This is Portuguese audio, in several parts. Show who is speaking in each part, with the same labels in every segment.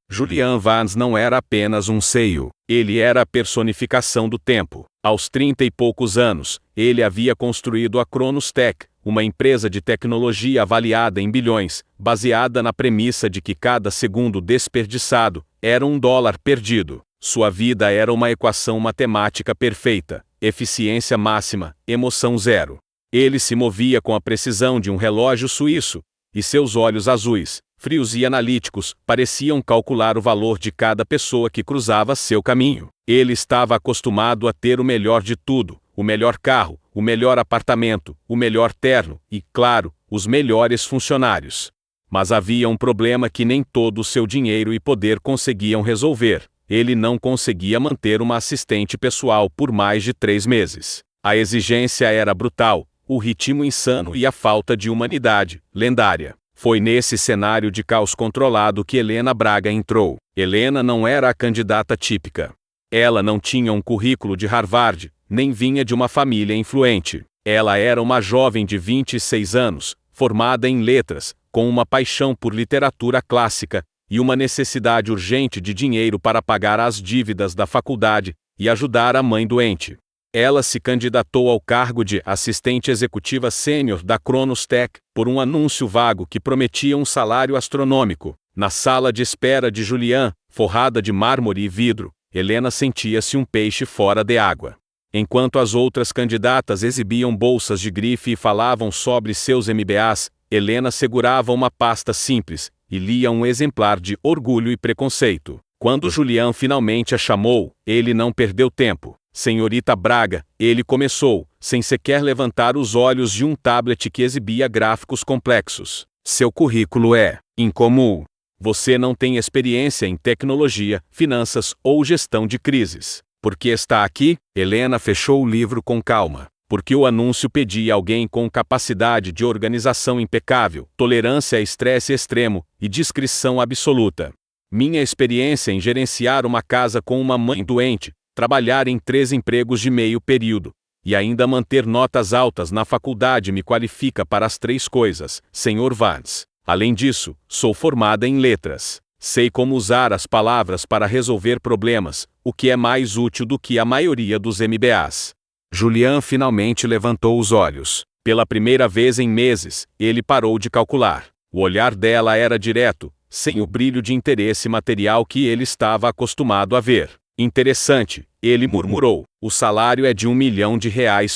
Speaker 1: Julian Vance não era apenas um CEO, ele era a personificação do tempo. Aos 30 e poucos anos, ele havia construído a Cronos Tech, uma empresa de tecnologia avaliada em bilhões, baseada na premissa de que cada segundo desperdiçado era $1 perdido. Sua vida era uma equação matemática perfeita, eficiência máxima, emoção zero. Ele se movia com a precisão de um relógio suíço, e seus olhos azuis, frios e analíticos, pareciam calcular o valor de cada pessoa que cruzava seu caminho. Ele estava acostumado a ter o melhor de tudo, o melhor carro, o melhor apartamento, o melhor terno e, claro, os melhores funcionários. Mas havia um problema que nem todo o seu dinheiro e poder conseguiam resolver. Ele não conseguia manter uma assistente pessoal por mais de 3 meses. A exigência era brutal, o ritmo insano e a falta de humanidade, lendária. Foi nesse cenário de caos controlado que Helena Braga entrou. Helena não era a candidata típica. Ela não tinha um currículo de Harvard, nem vinha de uma família influente. Ela era uma jovem de 26 anos, formada em letras, com uma paixão por literatura clássica e uma necessidade urgente de dinheiro para pagar as dívidas da faculdade e ajudar a mãe doente. Ela se candidatou ao cargo de assistente executiva sênior da Cronos Tech por um anúncio vago que prometia um salário astronômico. Na sala de espera de Julian, forrada de mármore e vidro, Helena sentia-se um peixe fora de água. Enquanto as outras candidatas exibiam bolsas de grife e falavam sobre seus MBAs, Helena segurava uma pasta simples e lia um exemplar de Orgulho e Preconceito. Quando Julian finalmente a chamou, ele não perdeu tempo. Senhorita Braga, ele começou, sem sequer levantar os olhos de um tablet que exibia gráficos complexos. Seu currículo é incomum. Você não tem experiência em tecnologia, finanças ou gestão de crises. Por que está aqui? Helena fechou o livro com calma. Porque o anúncio pedia alguém com capacidade de organização impecável, tolerância a estresse extremo e discrição absoluta. Minha experiência em gerenciar uma casa com uma mãe doente, trabalhar em 3 empregos de meio período e ainda manter notas altas na faculdade me qualifica para as 3 coisas, Sr. Vance. Além disso, sou formada em letras. Sei como usar as palavras para resolver problemas, o que é mais útil do que a maioria dos MBAs. Julian finalmente levantou os olhos. Pela primeira vez em meses, ele parou de calcular. O olhar dela era direto, sem o brilho de interesse material que ele estava acostumado a ver. Interessante, ele murmurou. O salário é de R$1 milhão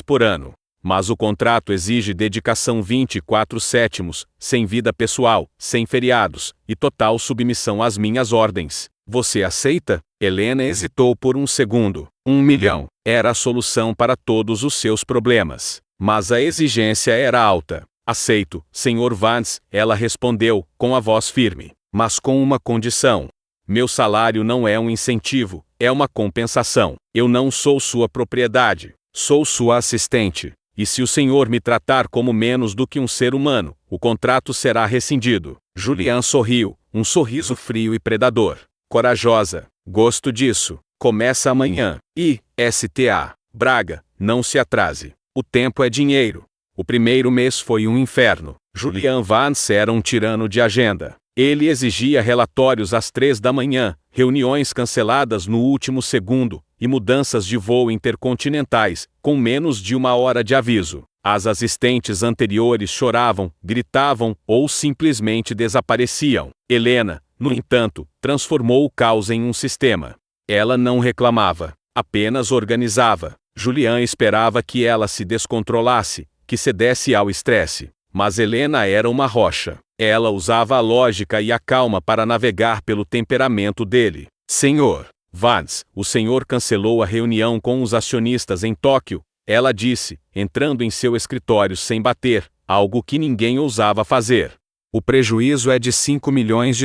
Speaker 1: por ano. Mas o contrato exige dedicação 24/7, sem vida pessoal, sem feriados, e total submissão às minhas ordens. Você aceita? Helena hesitou por um segundo. 1 milhão. Era a solução para todos os seus problemas. Mas a exigência era alta. Aceito, Sr. Vance, ela respondeu, com a voz firme. Mas com uma condição. Meu salário não é um incentivo, é uma compensação. Eu não sou sua propriedade. Sou sua assistente. E se o senhor me tratar como menos do que um ser humano, o contrato será rescindido. Julian sorriu, um sorriso frio e predador. Corajosa. Gosto disso. Começa amanhã. E, Sta. Braga, não se atrase. O tempo é dinheiro. O primeiro mês foi um inferno. Julian Vance era um tirano de agenda. Ele exigia relatórios às 3 da manhã, reuniões canceladas no último segundo, e mudanças de voo intercontinentais, com menos de 1 hora de aviso. As assistentes anteriores choravam, gritavam ou simplesmente desapareciam. Helena, no entanto, transformou o caos em um sistema. Ela não reclamava, apenas organizava. Julian esperava que ela se descontrolasse, que cedesse ao estresse. Mas Helena era uma rocha. Ela usava a lógica e a calma para navegar pelo temperamento dele. Senhor Vance, o senhor cancelou a reunião com os acionistas em Tóquio, ela disse, entrando em seu escritório sem bater, algo que ninguém ousava fazer. O prejuízo é de $5 milhões.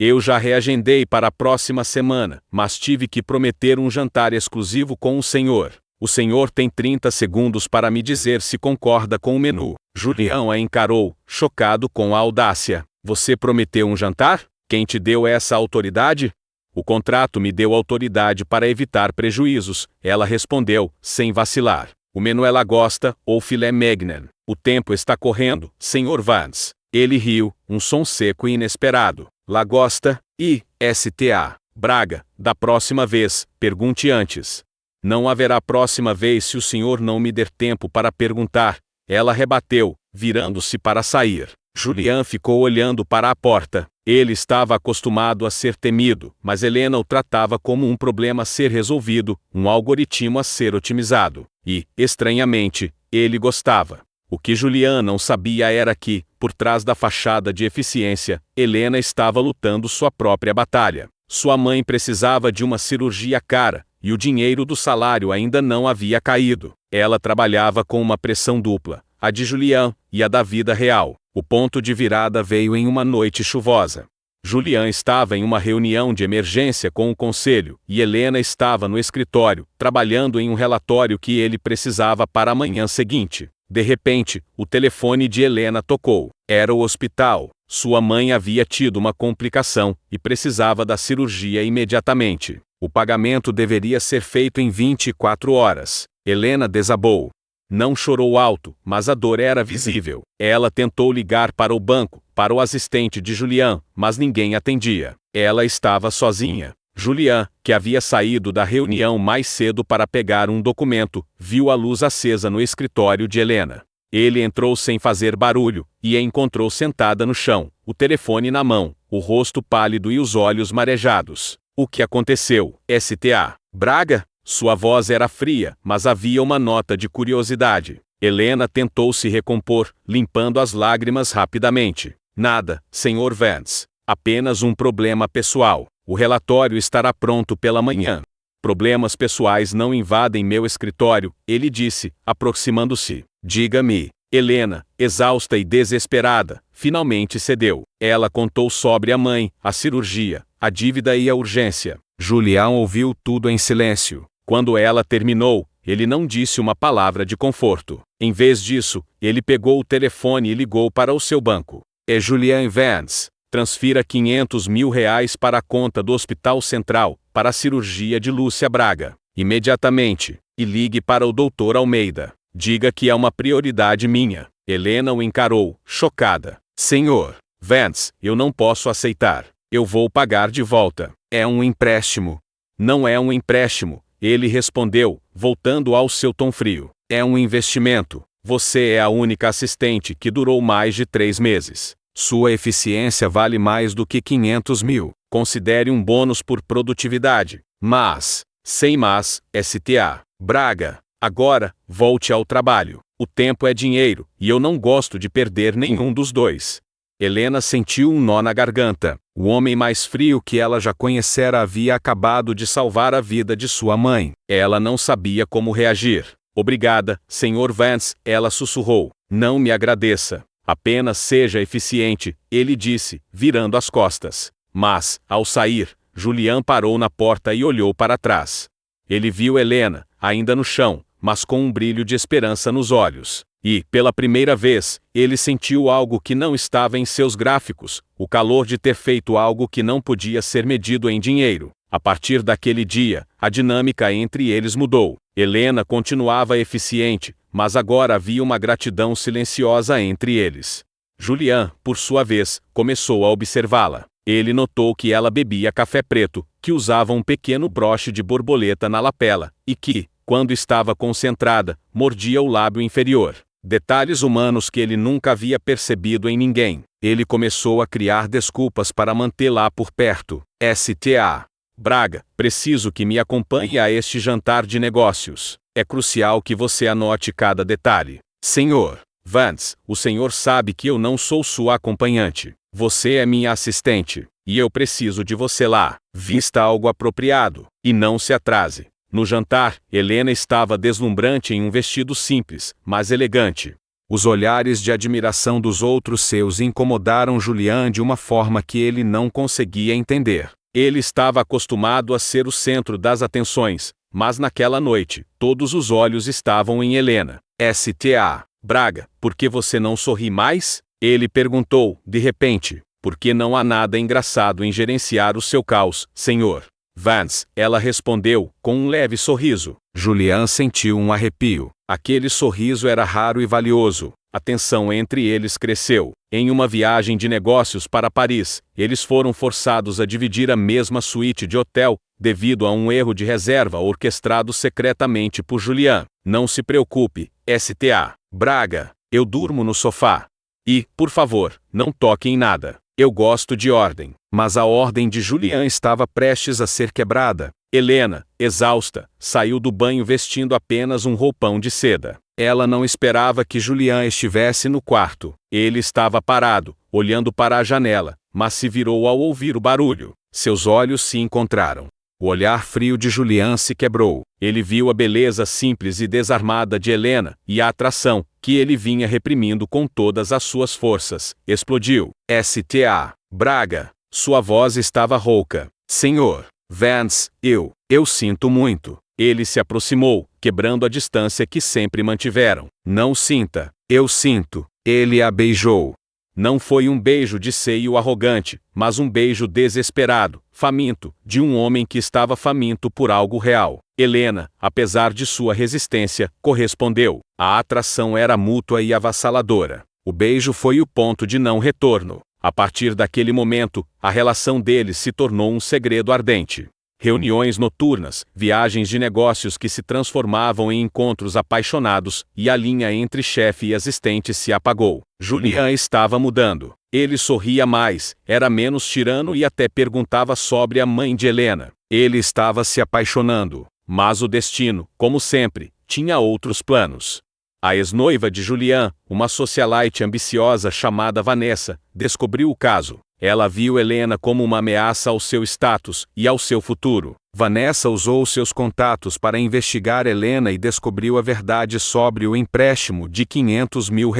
Speaker 1: Eu já reagendei para a próxima semana, mas tive que prometer um jantar exclusivo com o senhor. O senhor tem 30 segundos para me dizer se concorda com o menu. Julian a encarou, chocado com a audácia. Você prometeu um jantar? Quem te deu essa autoridade? O contrato me deu autoridade para evitar prejuízos, ela respondeu, sem vacilar. O menu é lagosta ou filé mignon. O tempo está correndo, Sr. Vance. Ele riu, um som seco e inesperado. Lagosta, I.S.T.A. Braga, da próxima vez, pergunte antes. Não haverá próxima vez se o senhor não me der tempo para perguntar, ela rebateu, virando-se para sair. Julian ficou olhando para a porta. Ele estava acostumado a ser temido, mas Helena o tratava como um problema a ser resolvido, um algoritmo a ser otimizado. E, estranhamente, ele gostava. O que Julian não sabia era que, por trás da fachada de eficiência, Helena estava lutando sua própria batalha. Sua mãe precisava de uma cirurgia cara, e o dinheiro do salário ainda não havia caído. Ela trabalhava com uma pressão dupla, a de Julian e a da vida real. O ponto de virada veio em uma noite chuvosa. Julian estava em uma reunião de emergência com o conselho, e Helena estava no escritório, trabalhando em um relatório que ele precisava para a manhã seguinte. De repente, o telefone de Helena tocou. Era o hospital. Sua mãe havia tido uma complicação e precisava da cirurgia imediatamente. O pagamento deveria ser feito em 24 horas. Helena desabou. Não chorou alto, mas a dor era visível. Ela tentou ligar para o banco, para o assistente de Julian, mas ninguém atendia. Ela estava sozinha. Julian, que havia saído da reunião mais cedo para pegar um documento, viu a luz acesa no escritório de Helena. Ele entrou sem fazer barulho, e a encontrou sentada no chão, o telefone na mão, o rosto pálido e os olhos marejados. O que aconteceu? S.T.A. Braga? Sua voz era fria, mas havia uma nota de curiosidade. Helena tentou se recompor, limpando as lágrimas rapidamente. Nada, Sr. Vance. Apenas um problema pessoal. O relatório estará pronto pela manhã. Problemas pessoais não invadem meu escritório, ele disse, aproximando-se. Diga-me. Helena, exausta e desesperada, finalmente cedeu. Ela contou sobre a mãe, a cirurgia, a dívida e a urgência. Julian ouviu tudo em silêncio. Quando ela terminou, ele não disse uma palavra de conforto. Em vez disso, ele pegou o telefone e ligou para o seu banco. É Julian Vance. Transfira R$500 mil para a conta do Hospital Central, para a cirurgia de Lúcia Braga. Imediatamente. E ligue para o Dr. Almeida. Diga que é uma prioridade minha. Helena o encarou, chocada. Senhor Vance, eu não posso aceitar. Eu vou pagar de volta. É um empréstimo. Não é um empréstimo, ele respondeu, voltando ao seu tom frio. É um investimento. Você é a única assistente que durou mais de 3 meses. Sua eficiência vale mais do que 500 mil. Considere um bônus por produtividade. Mas, sem mas, S.T.A. Braga. Agora, volte ao trabalho. O tempo é dinheiro, e eu não gosto de perder nenhum dos dois. Helena sentiu um nó na garganta. O homem mais frio que ela já conhecera havia acabado de salvar a vida de sua mãe. Ela não sabia como reagir. Obrigada, Sr. Vance, ela sussurrou. Não me agradeça. Apenas seja eficiente, ele disse, virando as costas. Mas, ao sair, Julian parou na porta e olhou para trás. Ele viu Helena, ainda no chão, mas com um brilho de esperança nos olhos. E, pela primeira vez, ele sentiu algo que não estava em seus gráficos, o calor de ter feito algo que não podia ser medido em dinheiro. A partir daquele dia, a dinâmica entre eles mudou. Helena continuava eficiente, mas agora havia uma gratidão silenciosa entre eles. Julian, por sua vez, começou a observá-la. Ele notou que ela bebia café preto, que usava um pequeno broche de borboleta na lapela, e que, quando estava concentrada, mordia o lábio inferior. Detalhes humanos que ele nunca havia percebido em ninguém. Ele começou a criar desculpas para mantê-la por perto. S.T.A. Braga, preciso que me acompanhe a este jantar de negócios. É crucial que você anote cada detalhe. Senhor Vance, o senhor sabe que eu não sou sua acompanhante. Você é minha assistente, e eu preciso de você lá. Vista algo apropriado, e não se atrase. No jantar, Helena estava deslumbrante em um vestido simples, mas elegante. Os olhares de admiração dos outros seus incomodaram Julian de uma forma que ele não conseguia entender. Ele estava acostumado a ser o centro das atenções, mas naquela noite, todos os olhos estavam em Helena. S.T.A. Braga, por que você não sorri mais? Ele perguntou, de repente. Porque não há nada engraçado em gerenciar o seu caos, senhor Vance, ela respondeu, com um leve sorriso. Julian sentiu um arrepio. Aquele sorriso era raro e valioso. A tensão entre eles cresceu. Em uma viagem de negócios para Paris, eles foram forçados a dividir a mesma suíte de hotel, devido a um erro de reserva orquestrado secretamente por Julian. Não se preocupe, Sta. Braga. Eu durmo no sofá. E, por favor, não toque em nada. Eu gosto de ordem. Mas a ordem de Julian estava prestes a ser quebrada. Helena, exausta, saiu do banho vestindo apenas um roupão de seda. Ela não esperava que Julian estivesse no quarto. Ele estava parado, olhando para a janela, mas se virou ao ouvir o barulho. Seus olhos se encontraram. O olhar frio de Julian se quebrou. Ele viu a beleza simples e desarmada de Helena, e a atração, que ele vinha reprimindo com todas as suas forças, explodiu. Sta. Braga. Sua voz estava rouca. Senhor Vance, eu sinto muito. Ele se aproximou, quebrando a distância que sempre mantiveram. Não sinta. Eu sinto. Ele a beijou. Não foi um beijo de seio arrogante, mas um beijo desesperado, faminto, de um homem que estava faminto por algo real. Helena, apesar de sua resistência, correspondeu. A atração era mútua e avassaladora. O beijo foi o ponto de não retorno. A partir daquele momento, a relação deles se tornou um segredo ardente. Reuniões noturnas, viagens de negócios que se transformavam em encontros apaixonados, e a linha entre chefe e assistente se apagou. Julian estava mudando. Ele sorria mais, era menos tirano e até perguntava sobre a mãe de Helena. Ele estava se apaixonando. Mas o destino, como sempre, tinha outros planos. A ex-noiva de Julian, uma socialite ambiciosa chamada Vanessa, descobriu o caso. Ela viu Helena como uma ameaça ao seu status e ao seu futuro. Vanessa usou seus contatos para investigar Helena e descobriu a verdade sobre o empréstimo de R$500 mil.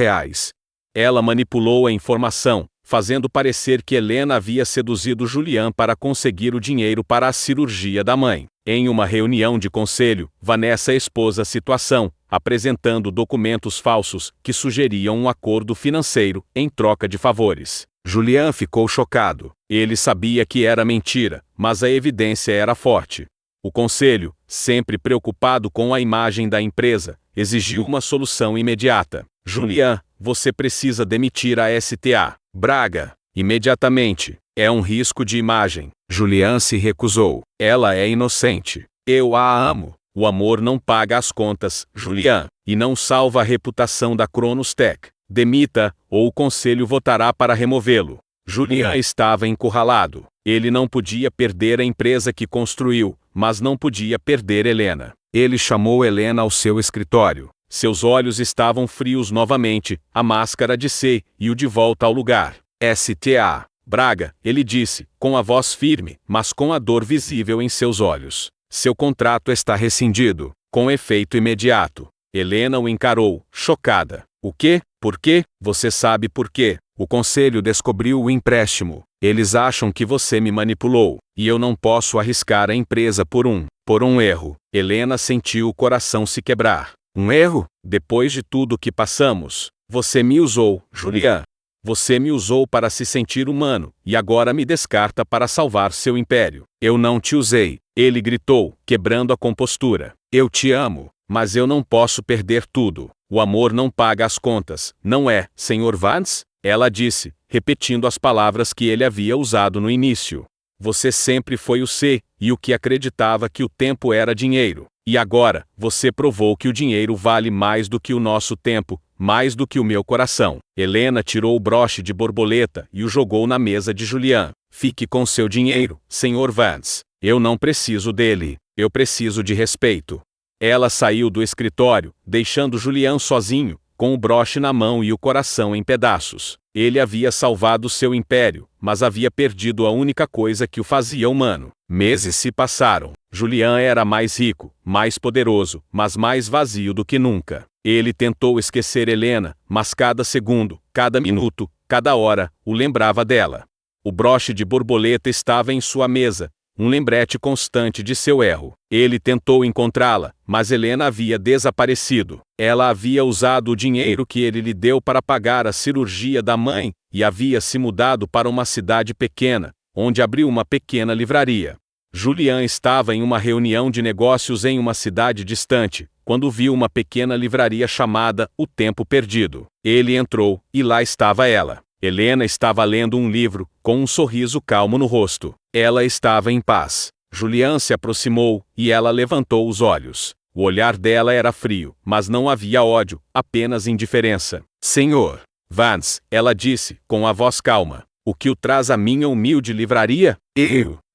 Speaker 1: Ela manipulou a informação, fazendo parecer que Helena havia seduzido Julian para conseguir o dinheiro para a cirurgia da mãe. Em uma reunião de conselho, Vanessa expôs a situação, apresentando documentos falsos que sugeriam um acordo financeiro em troca de favores. Julian ficou chocado. Ele sabia que era mentira, mas a evidência era forte. O conselho, sempre preocupado com a imagem da empresa, exigiu uma solução imediata. Julian, você precisa demitir a Sta. Braga. Imediatamente. É um risco de imagem. Julian se recusou. Ela é inocente. Eu a amo. O amor não paga as contas, Julian, e não salva a reputação da Cronos Tech. Demita, ou o conselho votará para removê-lo. Julian estava encurralado. Ele não podia perder a empresa que construiu, mas não podia perder Helena. Ele chamou Helena ao seu escritório. Seus olhos estavam frios novamente, a máscara de C e o de volta ao lugar. Sta. Braga, ele disse, com a voz firme, mas com a dor visível em seus olhos. Seu contrato está rescindido, com efeito imediato. Helena o encarou, chocada. O quê? Por quê? Você sabe por quê? O conselho descobriu o empréstimo. Eles acham que você me manipulou, e eu não posso arriscar a empresa por um erro. Helena sentiu o coração se quebrar. Um erro? Depois de tudo que passamos, você me usou, Julian. Você me usou para se sentir humano, e agora me descarta para salvar seu império. Eu não te usei, ele gritou, quebrando a compostura. Eu te amo, mas eu não posso perder tudo. O amor não paga as contas, não é, Sr. Vance? Ela disse, repetindo as palavras que ele havia usado no início. Você sempre foi o C, e o que acreditava que o tempo era dinheiro. E agora, você provou que o dinheiro vale mais do que o nosso tempo, mais do que o meu coração. Helena tirou o broche de borboleta e o jogou na mesa de Julian. Fique com seu dinheiro, Sr. Vance. Eu não preciso dele. Eu preciso de respeito. Ela saiu do escritório, deixando Julian sozinho, com o broche na mão e o coração em pedaços. Ele havia salvado seu império, mas havia perdido a única coisa que o fazia humano. Meses se passaram. Julian era mais rico, mais poderoso, mas mais vazio do que nunca. Ele tentou esquecer Helena, mas cada segundo, cada minuto, cada hora, o lembrava dela. O broche de borboleta estava em sua mesa, um lembrete constante de seu erro. Ele tentou encontrá-la, mas Helena havia desaparecido. Ela havia usado o dinheiro que ele lhe deu para pagar a cirurgia da mãe, e havia se mudado para uma cidade pequena, onde abriu uma pequena livraria. Julian estava em uma reunião de negócios em uma cidade distante, quando viu uma pequena livraria chamada O Tempo Perdido. Ele entrou, e lá estava ela. Helena estava lendo um livro, com um sorriso calmo no rosto. Ela estava em paz. Julian se aproximou, e ela levantou os olhos. O olhar dela era frio, mas não havia ódio, apenas indiferença. Senhor Vance, ela disse, com a voz calma, o que o traz à minha humilde livraria?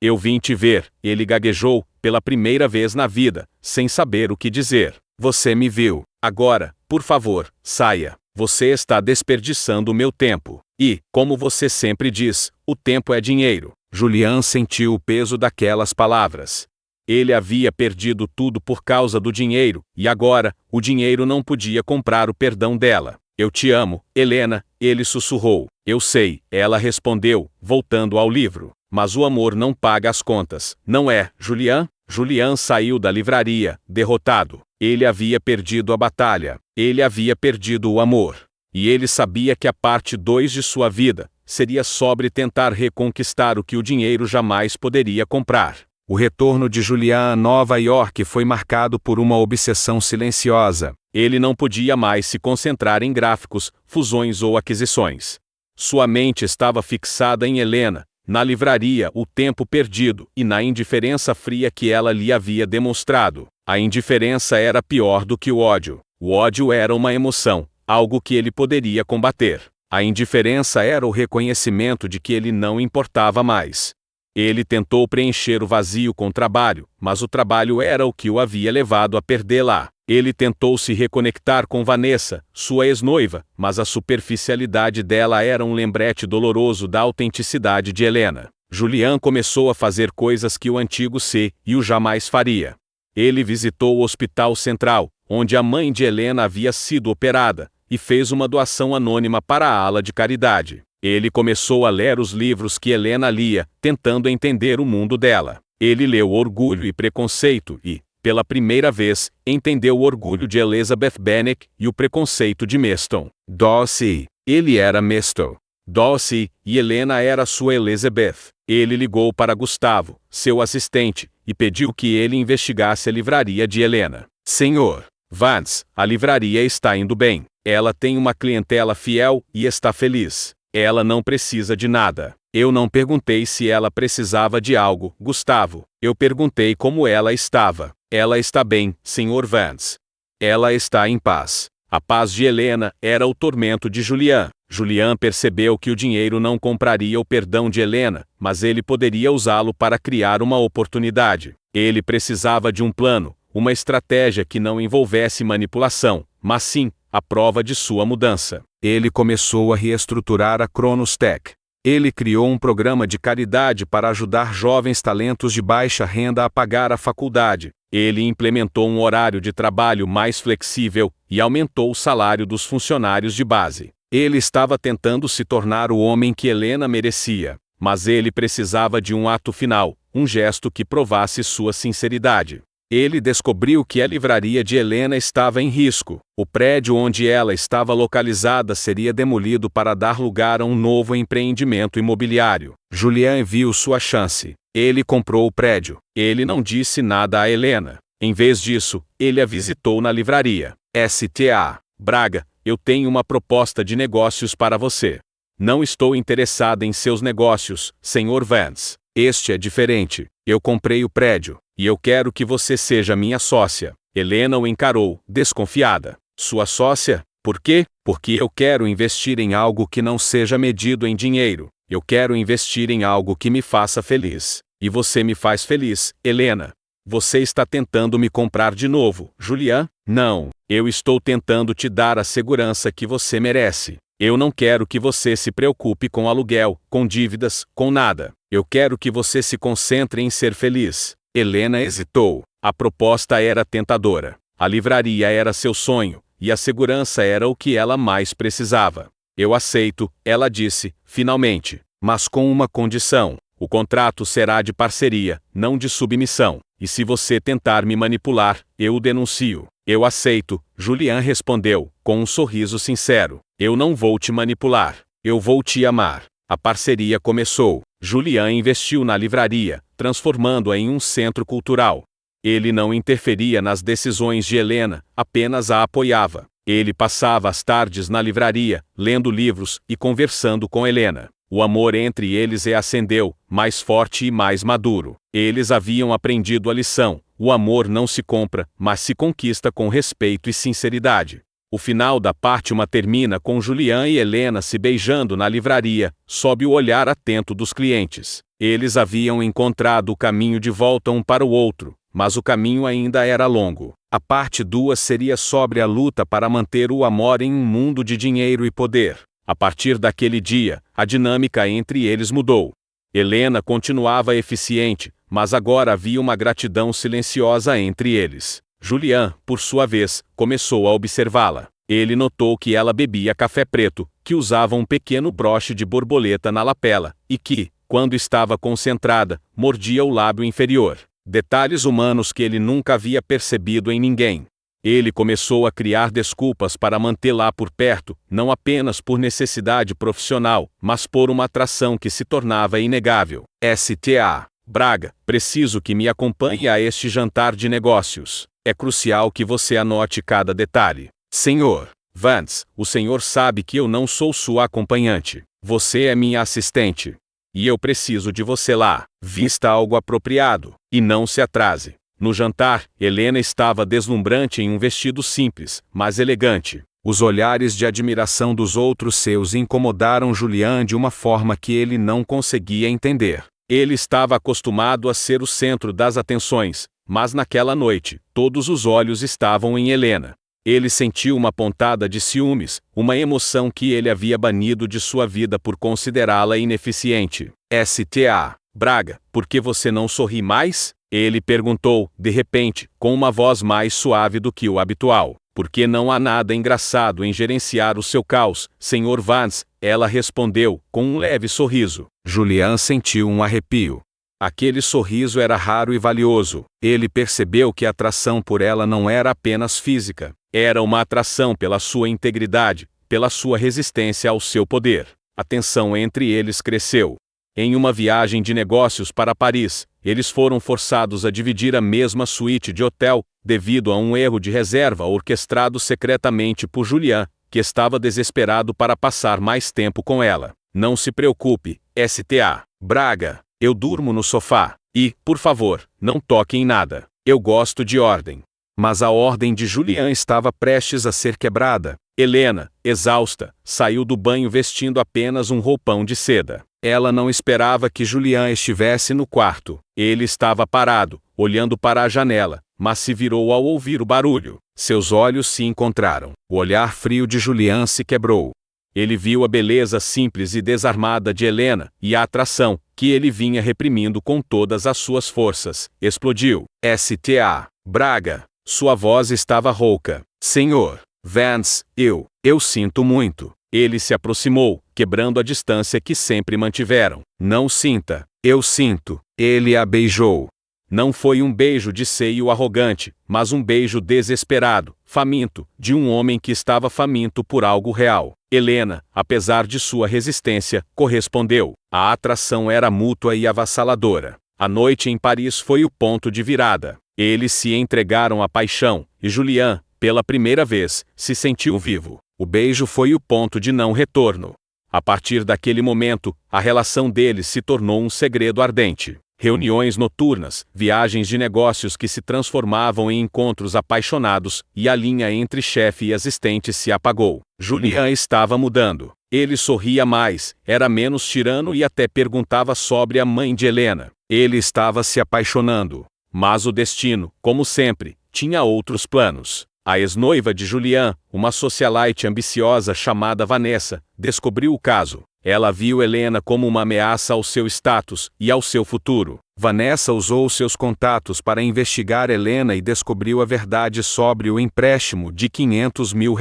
Speaker 1: Eu vim te ver, ele gaguejou, pela primeira vez na vida, sem saber o que dizer. Você me viu. Agora, por favor, saia. Você está desperdiçando o meu tempo. E, como você sempre diz, o tempo é dinheiro. Julian sentiu o peso daquelas palavras. Ele havia perdido tudo por causa do dinheiro, e agora, o dinheiro não podia comprar o perdão dela. Eu te amo, Helena, ele sussurrou. Eu sei, ela respondeu, voltando ao livro. Mas o amor não paga as contas, não é, Julian? Julian saiu da livraria, derrotado. Ele havia perdido a batalha. Ele havia perdido o amor. E ele sabia que a parte 2 de sua vida seria sobre tentar reconquistar o que o dinheiro jamais poderia comprar. O retorno de Julian a Nova York foi marcado por uma obsessão silenciosa. Ele não podia mais se concentrar em gráficos, fusões ou aquisições. Sua mente estava fixada em Helena, na livraria O Tempo Perdido e na indiferença fria que ela lhe havia demonstrado. A indiferença era pior do que o ódio. O ódio era uma emoção, algo que ele poderia combater. A indiferença era o reconhecimento de que ele não importava mais. Ele tentou preencher o vazio com trabalho, mas o trabalho era o que o havia levado a perdê-la. Ele tentou se reconectar com Vanessa, sua ex-noiva, mas a superficialidade dela era um lembrete doloroso da autenticidade de Helena. Julian começou a fazer coisas que o antigo C e o jamais faria. Ele visitou o Hospital Central, onde a mãe de Helena havia sido operada, e fez uma doação anônima para a ala de caridade. Ele começou a ler os livros que Helena lia, tentando entender o mundo dela. Ele leu Orgulho e Preconceito e, pela primeira vez, entendeu o orgulho de Elizabeth Bennet e o preconceito de Meston. Darcy. Ele era Meston. Darcy, e Helena era sua Elizabeth. Ele ligou para Gustavo, seu assistente, e pediu que ele investigasse a livraria de Helena. Senhor Vance, a livraria está indo bem. Ela tem uma clientela fiel e está feliz. Ela não precisa de nada. Eu não perguntei se ela precisava de algo, Gustavo. Eu perguntei como ela estava. Ela está bem, Sr. Vance. Ela está em paz. A paz de Helena era o tormento de Julian. Julian percebeu que o dinheiro não compraria o perdão de Helena, mas ele poderia usá-lo para criar uma oportunidade. Ele precisava de um plano, uma estratégia que não envolvesse manipulação, mas sim a prova de sua mudança. Ele começou a reestruturar a Cronos Tech. Ele criou um programa de caridade para ajudar jovens talentos de baixa renda a pagar a faculdade. Ele implementou um horário de trabalho mais flexível e aumentou o salário dos funcionários de base. Ele estava tentando se tornar o homem que Helena merecia, mas ele precisava de um ato final, um gesto que provasse sua sinceridade. Ele descobriu que a livraria de Helena estava em risco. O prédio onde ela estava localizada seria demolido para dar lugar a um novo empreendimento imobiliário. Julian viu sua chance. Ele comprou o prédio. Ele não disse nada a Helena. Em vez disso, ele a visitou na livraria. STA. Braga, eu tenho uma proposta de negócios para você. Não estou interessada em seus negócios, Sr. Vance. Este é diferente. Eu comprei o prédio, e eu quero que você seja minha sócia. Helena o encarou, desconfiada. Sua sócia? Por quê? Porque eu quero investir em algo que não seja medido em dinheiro. Eu quero investir em algo que me faça feliz. E você me faz feliz, Helena. Você está tentando me comprar de novo, Julian? Não. Eu estou tentando te dar a segurança que você merece. Eu não quero que você se preocupe com aluguel, com dívidas, com nada. Eu quero que você se concentre em ser feliz. Helena hesitou. A proposta era tentadora. A livraria era seu sonho, e a segurança era o que ela mais precisava. Eu aceito, ela disse, finalmente, mas com uma condição. O contrato será de parceria, não de submissão. E se você tentar me manipular, eu o denuncio. Eu aceito, Julian respondeu, com um sorriso sincero. Eu não vou te manipular. Eu vou te amar. A parceria começou. Julian investiu na livraria, transformando-a em um centro cultural. Ele não interferia nas decisões de Helena, apenas a apoiava. Ele passava as tardes na livraria, lendo livros e conversando com Helena. O amor entre eles reacendeu, mais forte e mais maduro. Eles haviam aprendido a lição: o amor não se compra, mas se conquista com respeito e sinceridade. O final da parte 1 termina com Julian e Helena se beijando na livraria, sob o olhar atento dos clientes. Eles haviam encontrado o caminho de volta um para o outro, mas o caminho ainda era longo. A parte 2 seria sobre a luta para manter o amor em um mundo de dinheiro e poder. A partir daquele dia, a dinâmica entre eles mudou. Helena continuava eficiente, mas agora havia uma gratidão silenciosa entre eles. Julian, por sua vez, começou a observá-la. Ele notou que ela bebia café preto, que usava um pequeno broche de borboleta na lapela, e que, quando estava concentrada, mordia o lábio inferior. Detalhes humanos que ele nunca havia percebido em ninguém. Ele começou a criar desculpas para mantê-la por perto, não apenas por necessidade profissional, mas por uma atração que se tornava inegável. Sta. Braga, preciso que me acompanhe a este jantar de negócios. É crucial que você anote cada detalhe. Senhor Vance, o senhor sabe que eu não sou sua acompanhante. Você é minha assistente. E eu preciso de você lá. Vista algo apropriado. E não se atrase. No jantar, Helena estava deslumbrante em um vestido simples, mas elegante. Os olhares de admiração dos outros seus incomodaram Julian de uma forma que ele não conseguia entender. Ele estava acostumado a ser o centro das atenções, mas naquela noite, todos os olhos estavam em Helena. Ele sentiu uma pontada de ciúmes, uma emoção que ele havia banido de sua vida por considerá-la ineficiente. Sta. Braga, por que você não sorri mais? Ele perguntou, de repente, com uma voz mais suave do que o habitual. Porque não há nada engraçado em gerenciar o seu caos, Sr. Vance, ela respondeu, com um leve sorriso. Julian sentiu um arrepio. Aquele sorriso era raro e valioso. Ele percebeu que a atração por ela não era apenas física. Era uma atração pela sua integridade, pela sua resistência ao seu poder. A tensão entre eles cresceu. Em uma viagem de negócios para Paris, eles foram forçados a dividir a mesma suíte de hotel, devido a um erro de reserva orquestrado secretamente por Julian, que estava desesperado para passar mais tempo com ela. Não se preocupe, Sta. Braga, eu durmo no sofá. E, por favor, não toque em nada. Eu gosto de ordem. Mas a ordem de Julian estava prestes a ser quebrada. Helena, exausta, saiu do banho vestindo apenas um roupão de seda. Ela não esperava que Julian estivesse no quarto. Ele estava parado, olhando para a janela, mas se virou ao ouvir o barulho. Seus olhos se encontraram. O olhar frio de Julian se quebrou. Ele viu a beleza simples e desarmada de Helena, e a atração, que ele vinha reprimindo com todas as suas forças, explodiu. Sta. Braga, sua voz estava rouca. Senhor Vance, eu sinto muito. Ele se aproximou, quebrando a distância que sempre mantiveram. Não sinta, eu sinto. Ele a beijou. Não foi um beijo de seio arrogante, mas um beijo desesperado, faminto, de um homem que estava faminto por algo real. Helena, apesar de sua resistência, correspondeu. A atração era mútua e avassaladora. A noite em Paris foi o ponto de virada. Eles se entregaram à paixão, e Julian, pela primeira vez, se sentiu vivo. O beijo foi o ponto de não retorno. A partir daquele momento, a relação deles se tornou um segredo ardente. Reuniões noturnas, viagens de negócios que se transformavam em encontros apaixonados, e a linha entre chefe e assistente se apagou. Julian estava mudando. Ele sorria mais, era menos tirano e até perguntava sobre a mãe de Helena. Ele estava se apaixonando. Mas o destino, como sempre, tinha outros planos. A ex-noiva de Julian, uma socialite ambiciosa chamada Vanessa, descobriu o caso. Ela viu Helena como uma ameaça ao seu status e ao seu futuro. Vanessa usou seus contatos para investigar Helena e descobriu a verdade sobre o empréstimo de R$500 mil.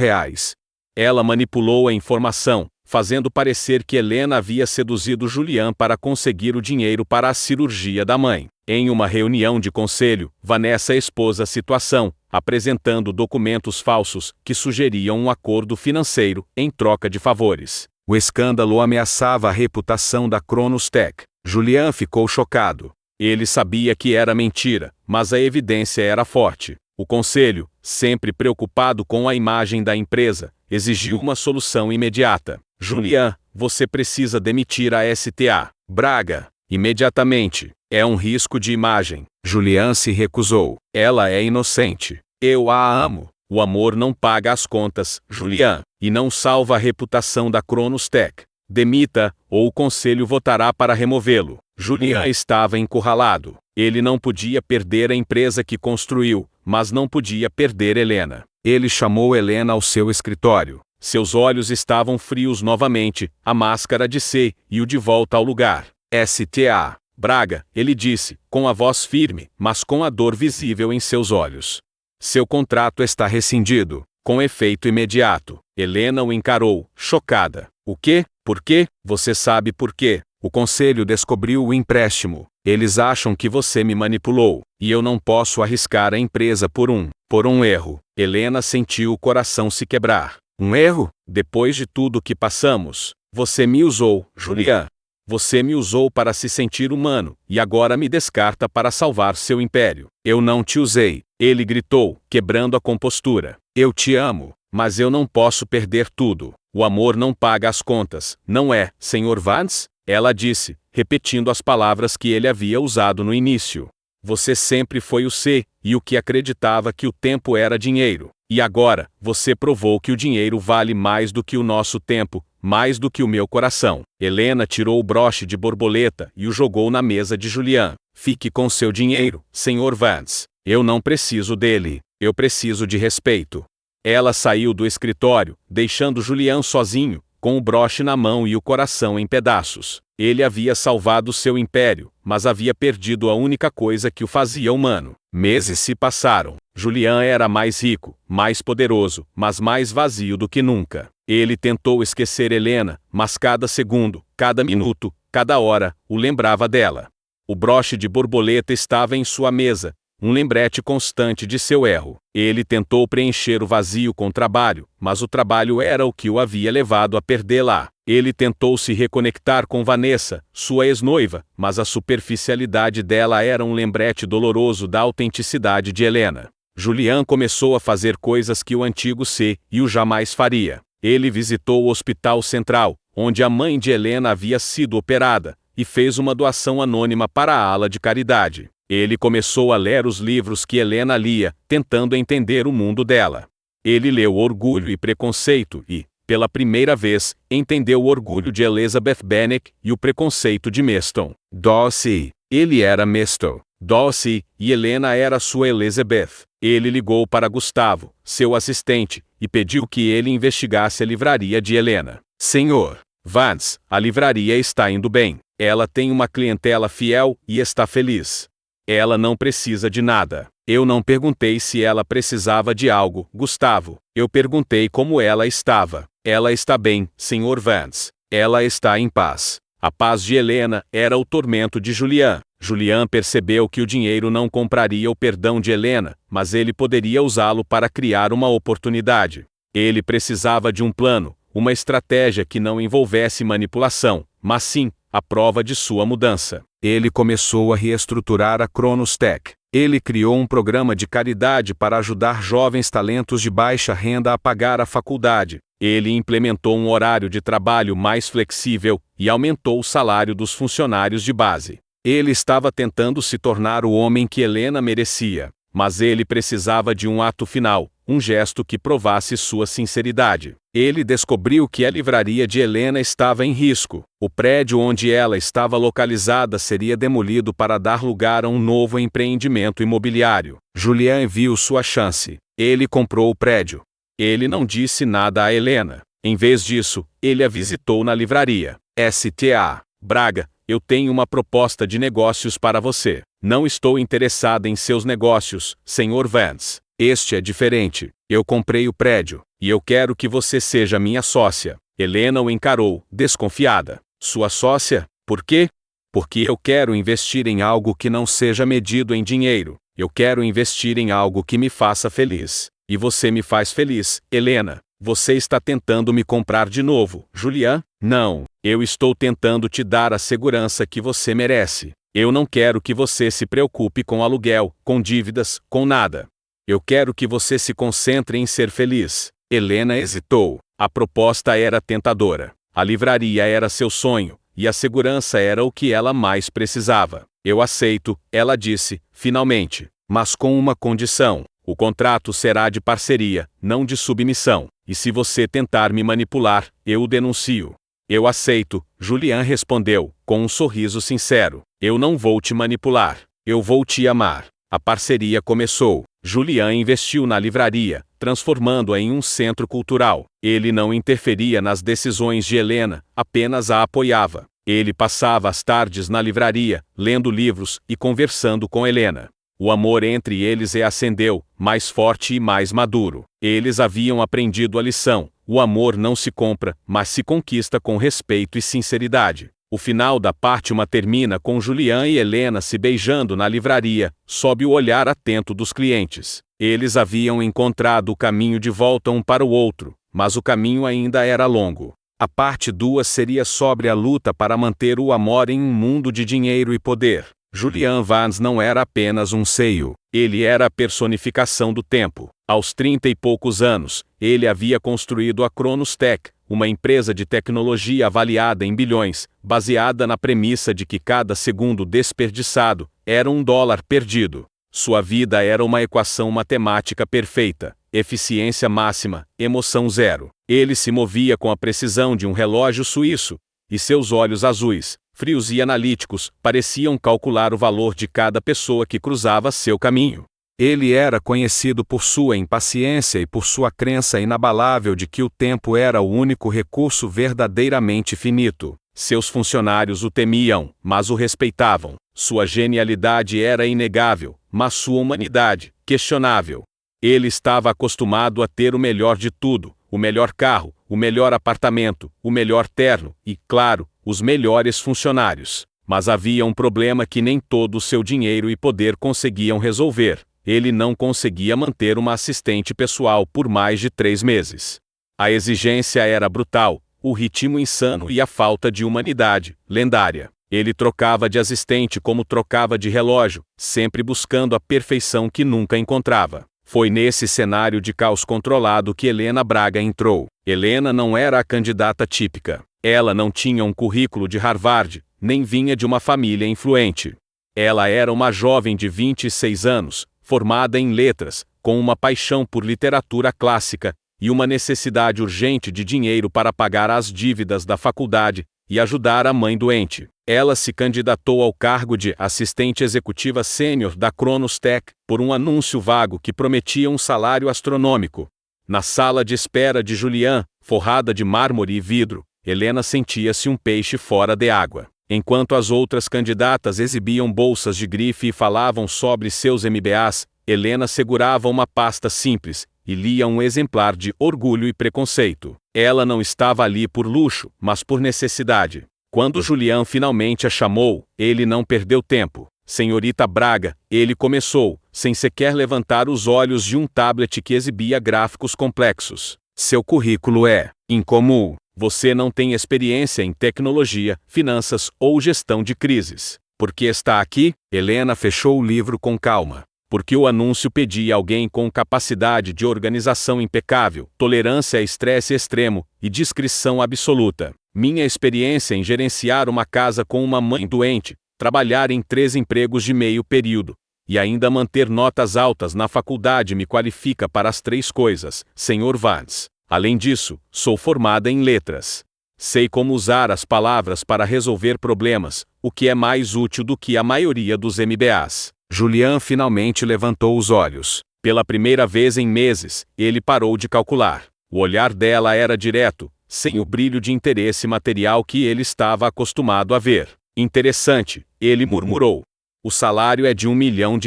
Speaker 1: Ela manipulou a informação, fazendo parecer que Helena havia seduzido Julian para conseguir o dinheiro para a cirurgia da mãe. Em uma reunião de conselho, Vanessa expôs a situação, apresentando documentos falsos que sugeriam um acordo financeiro em troca de favores. O escândalo ameaçava a reputação da Kronos Tech. Julian ficou chocado. Ele sabia que era mentira, mas a evidência era forte. O conselho, sempre preocupado com a imagem da empresa, exigiu uma solução imediata. Julian, você precisa demitir a STA. Braga, imediatamente. É um risco de imagem. Julian se recusou. Ela é inocente. Eu a amo. O amor não paga as contas, Julian, e não salva a reputação da Cronos Tech. Demita, ou o conselho votará para removê-lo. Julian estava encurralado. Ele não podia perder a empresa que construiu, mas não podia perder Helena. Ele chamou Helena ao seu escritório. Seus olhos estavam frios novamente, a máscara de C e o de volta ao lugar. STA. Braga, ele disse, com a voz firme, mas com a dor visível em seus olhos. Seu contrato está rescindido, com efeito imediato. Helena o encarou, chocada. O quê? Por quê? Você sabe por quê? O conselho descobriu o empréstimo. Eles acham que você me manipulou, e eu não posso arriscar a empresa por um erro. Helena sentiu o coração se quebrar. Um erro? Depois de tudo que passamos, você me usou, Julian. Você me usou para se sentir humano, e agora me descarta para salvar seu império. Eu não te usei, ele gritou, quebrando a compostura. Eu te amo, mas eu não posso perder tudo. O amor não paga as contas, não é, Sr. Vance? Ela disse, repetindo as palavras que ele havia usado no início. Você sempre foi o C, e o que acreditava que o tempo era dinheiro. E agora, você provou que o dinheiro vale mais do que o nosso tempo, mais do que o meu coração. Helena tirou o broche de borboleta e o jogou na mesa de Julian. Fique com seu dinheiro, Sr. Vance. Eu não preciso dele. Eu preciso de respeito. Ela saiu do escritório, deixando Julian sozinho, com o broche na mão e o coração em pedaços. Ele havia salvado seu império, mas havia perdido a única coisa que o fazia humano. Meses se passaram. Julian era mais rico, mais poderoso, mas mais vazio do que nunca. Ele tentou esquecer Helena, mas cada segundo, cada minuto, cada hora, o lembrava dela. O broche de borboleta estava em sua mesa, um lembrete constante de seu erro. Ele tentou preencher o vazio com trabalho, mas o trabalho era o que o havia levado a perdê-la. Ele tentou se reconectar com Vanessa, sua ex-noiva, mas a superficialidade dela era um lembrete doloroso da autenticidade de Helena. Julian começou a fazer coisas que o antigo C e o jamais faria. Ele visitou o Hospital Central, onde a mãe de Helena havia sido operada, e fez uma doação anônima para a ala de caridade. Ele começou a ler os livros que Helena lia, tentando entender o mundo dela. Ele leu Orgulho e Preconceito e, pela primeira vez, entendeu o orgulho de Elizabeth Bennet e o preconceito de Meston. Darcy. Ele era Meston. Darcy, e Helena era sua Elizabeth. Ele ligou para Gustavo, seu assistente, e pediu que ele investigasse a livraria de Helena. Senhor Vance, a livraria está indo bem. Ela tem uma clientela fiel e está feliz. Ela não precisa de nada. Eu não perguntei se ela precisava de algo, Gustavo. Eu perguntei como ela estava. Ela está bem, Sr. Vance. Ela está em paz. A paz de Helena era o tormento de Julian. Julian percebeu que o dinheiro não compraria o perdão de Helena, mas ele poderia usá-lo para criar uma oportunidade. Ele precisava de um plano, uma estratégia que não envolvesse manipulação, mas sim a prova de sua mudança. Ele começou a reestruturar a Cronos Tech. Ele criou um programa de caridade para ajudar jovens talentos de baixa renda a pagar a faculdade. Ele implementou um horário de trabalho mais flexível e aumentou o salário dos funcionários de base. Ele estava tentando se tornar o homem que Helena merecia, mas ele precisava de um ato final, um gesto que provasse sua sinceridade. Ele descobriu que a livraria de Helena estava em risco. O prédio onde ela estava localizada seria demolido para dar lugar a um novo empreendimento imobiliário. Julian viu sua chance. Ele comprou o prédio. Ele não disse nada a Helena. Em vez disso, ele a visitou na livraria. STA. Braga, eu tenho uma proposta de negócios para você. Não estou interessada em seus negócios, Sr. Vance. Este é diferente. Eu comprei o prédio, e eu quero que você seja minha sócia. Helena o encarou, desconfiada. Sua sócia? Por quê? Porque eu quero investir em algo que não seja medido em dinheiro. Eu quero investir em algo que me faça feliz. E você me faz feliz, Helena. Você está tentando me comprar de novo, Julian? Não. Eu estou tentando te dar a segurança que você merece. Eu não quero que você se preocupe com aluguel, com dívidas, com nada. Eu quero que você se concentre em ser feliz. Helena hesitou. A proposta era tentadora. A livraria era seu sonho, e a segurança era o que ela mais precisava. Eu aceito, ela disse, finalmente, mas com uma condição. O contrato será de parceria, não de submissão, e se você tentar me manipular, eu o denuncio. Eu aceito, Julian respondeu, com um sorriso sincero. Eu não vou te manipular. Eu vou te amar. A parceria começou. Julian investiu na livraria, transformando-a em um centro cultural. Ele não interferia nas decisões de Helena, apenas a apoiava. Ele passava as tardes na livraria, lendo livros e conversando com Helena. O amor entre eles reacendeu, mais forte e mais maduro. Eles haviam aprendido a lição. O amor não se compra, mas se conquista com respeito e sinceridade. O final da parte 1 termina com Julian e Helena se beijando na livraria, sob o olhar atento dos clientes. Eles haviam encontrado o caminho de volta um para o outro, mas o caminho ainda era longo. A parte 2 seria sobre a luta para manter o amor em um mundo de dinheiro e poder. Julian Vance não era apenas um CEO, ele era a personificação do tempo. Aos 30 e poucos anos, ele havia construído a Cronos Tech, uma empresa de tecnologia avaliada em bilhões, baseada na premissa de que cada segundo desperdiçado era $1 perdido. Sua vida era uma equação matemática perfeita, eficiência máxima, emoção zero. Ele se movia com a precisão de um relógio suíço, e seus olhos azuis, frios e analíticos, pareciam calcular o valor de cada pessoa que cruzava seu caminho. Ele era conhecido por sua impaciência e por sua crença inabalável de que o tempo era o único recurso verdadeiramente finito. Seus funcionários o temiam, mas o respeitavam. Sua genialidade era inegável, mas sua humanidade, questionável. Ele estava acostumado a ter o melhor de tudo, o melhor carro, o melhor apartamento, o melhor terno e, claro, os melhores funcionários. Mas havia um problema que nem todo o seu dinheiro e poder conseguiam resolver. Ele não conseguia manter uma assistente pessoal por mais de 3 meses. A exigência era brutal, o ritmo insano e a falta de humanidade, lendária. Ele trocava de assistente como trocava de relógio, sempre buscando a perfeição que nunca encontrava. Foi nesse cenário de caos controlado que Helena Braga entrou. Helena não era a candidata típica. Ela não tinha um currículo de Harvard, nem vinha de uma família influente. Ela era uma jovem de 26 anos, formada em letras, com uma paixão por literatura clássica, e uma necessidade urgente de dinheiro para pagar as dívidas da faculdade e ajudar a mãe doente. Ela se candidatou ao cargo de assistente executiva sênior da Cronos Tech por um anúncio vago que prometia um salário astronômico. Na sala de espera de Julian, forrada de mármore e vidro, Helena sentia-se um peixe fora de água. Enquanto as outras candidatas exibiam bolsas de grife e falavam sobre seus MBAs, Helena segurava uma pasta simples e lia um exemplar de Orgulho e Preconceito. Ela não estava ali por luxo, mas por necessidade. Quando Julian finalmente a chamou, ele não perdeu tempo. Senhorita Braga, ele começou, sem sequer levantar os olhos de um tablet que exibia gráficos complexos. Seu currículo é incomum. Você não tem experiência em tecnologia, finanças ou gestão de crises. Por que está aqui? Helena fechou o livro com calma. Porque o anúncio pedia alguém com capacidade de organização impecável, tolerância a estresse extremo e discrição absoluta. Minha experiência em gerenciar uma casa com uma mãe doente, trabalhar em 3 empregos de meio período e ainda manter notas altas na faculdade me qualifica para as 3 coisas, Sr. Vance. Além disso, sou formada em letras. Sei como usar as palavras para resolver problemas, o que é mais útil do que a maioria dos MBAs. Julian finalmente levantou os olhos. Pela primeira vez em meses, ele parou de calcular. O olhar dela era direto, sem o brilho de interesse material que ele estava acostumado a ver. Interessante, ele murmurou. O salário é de R$1 milhão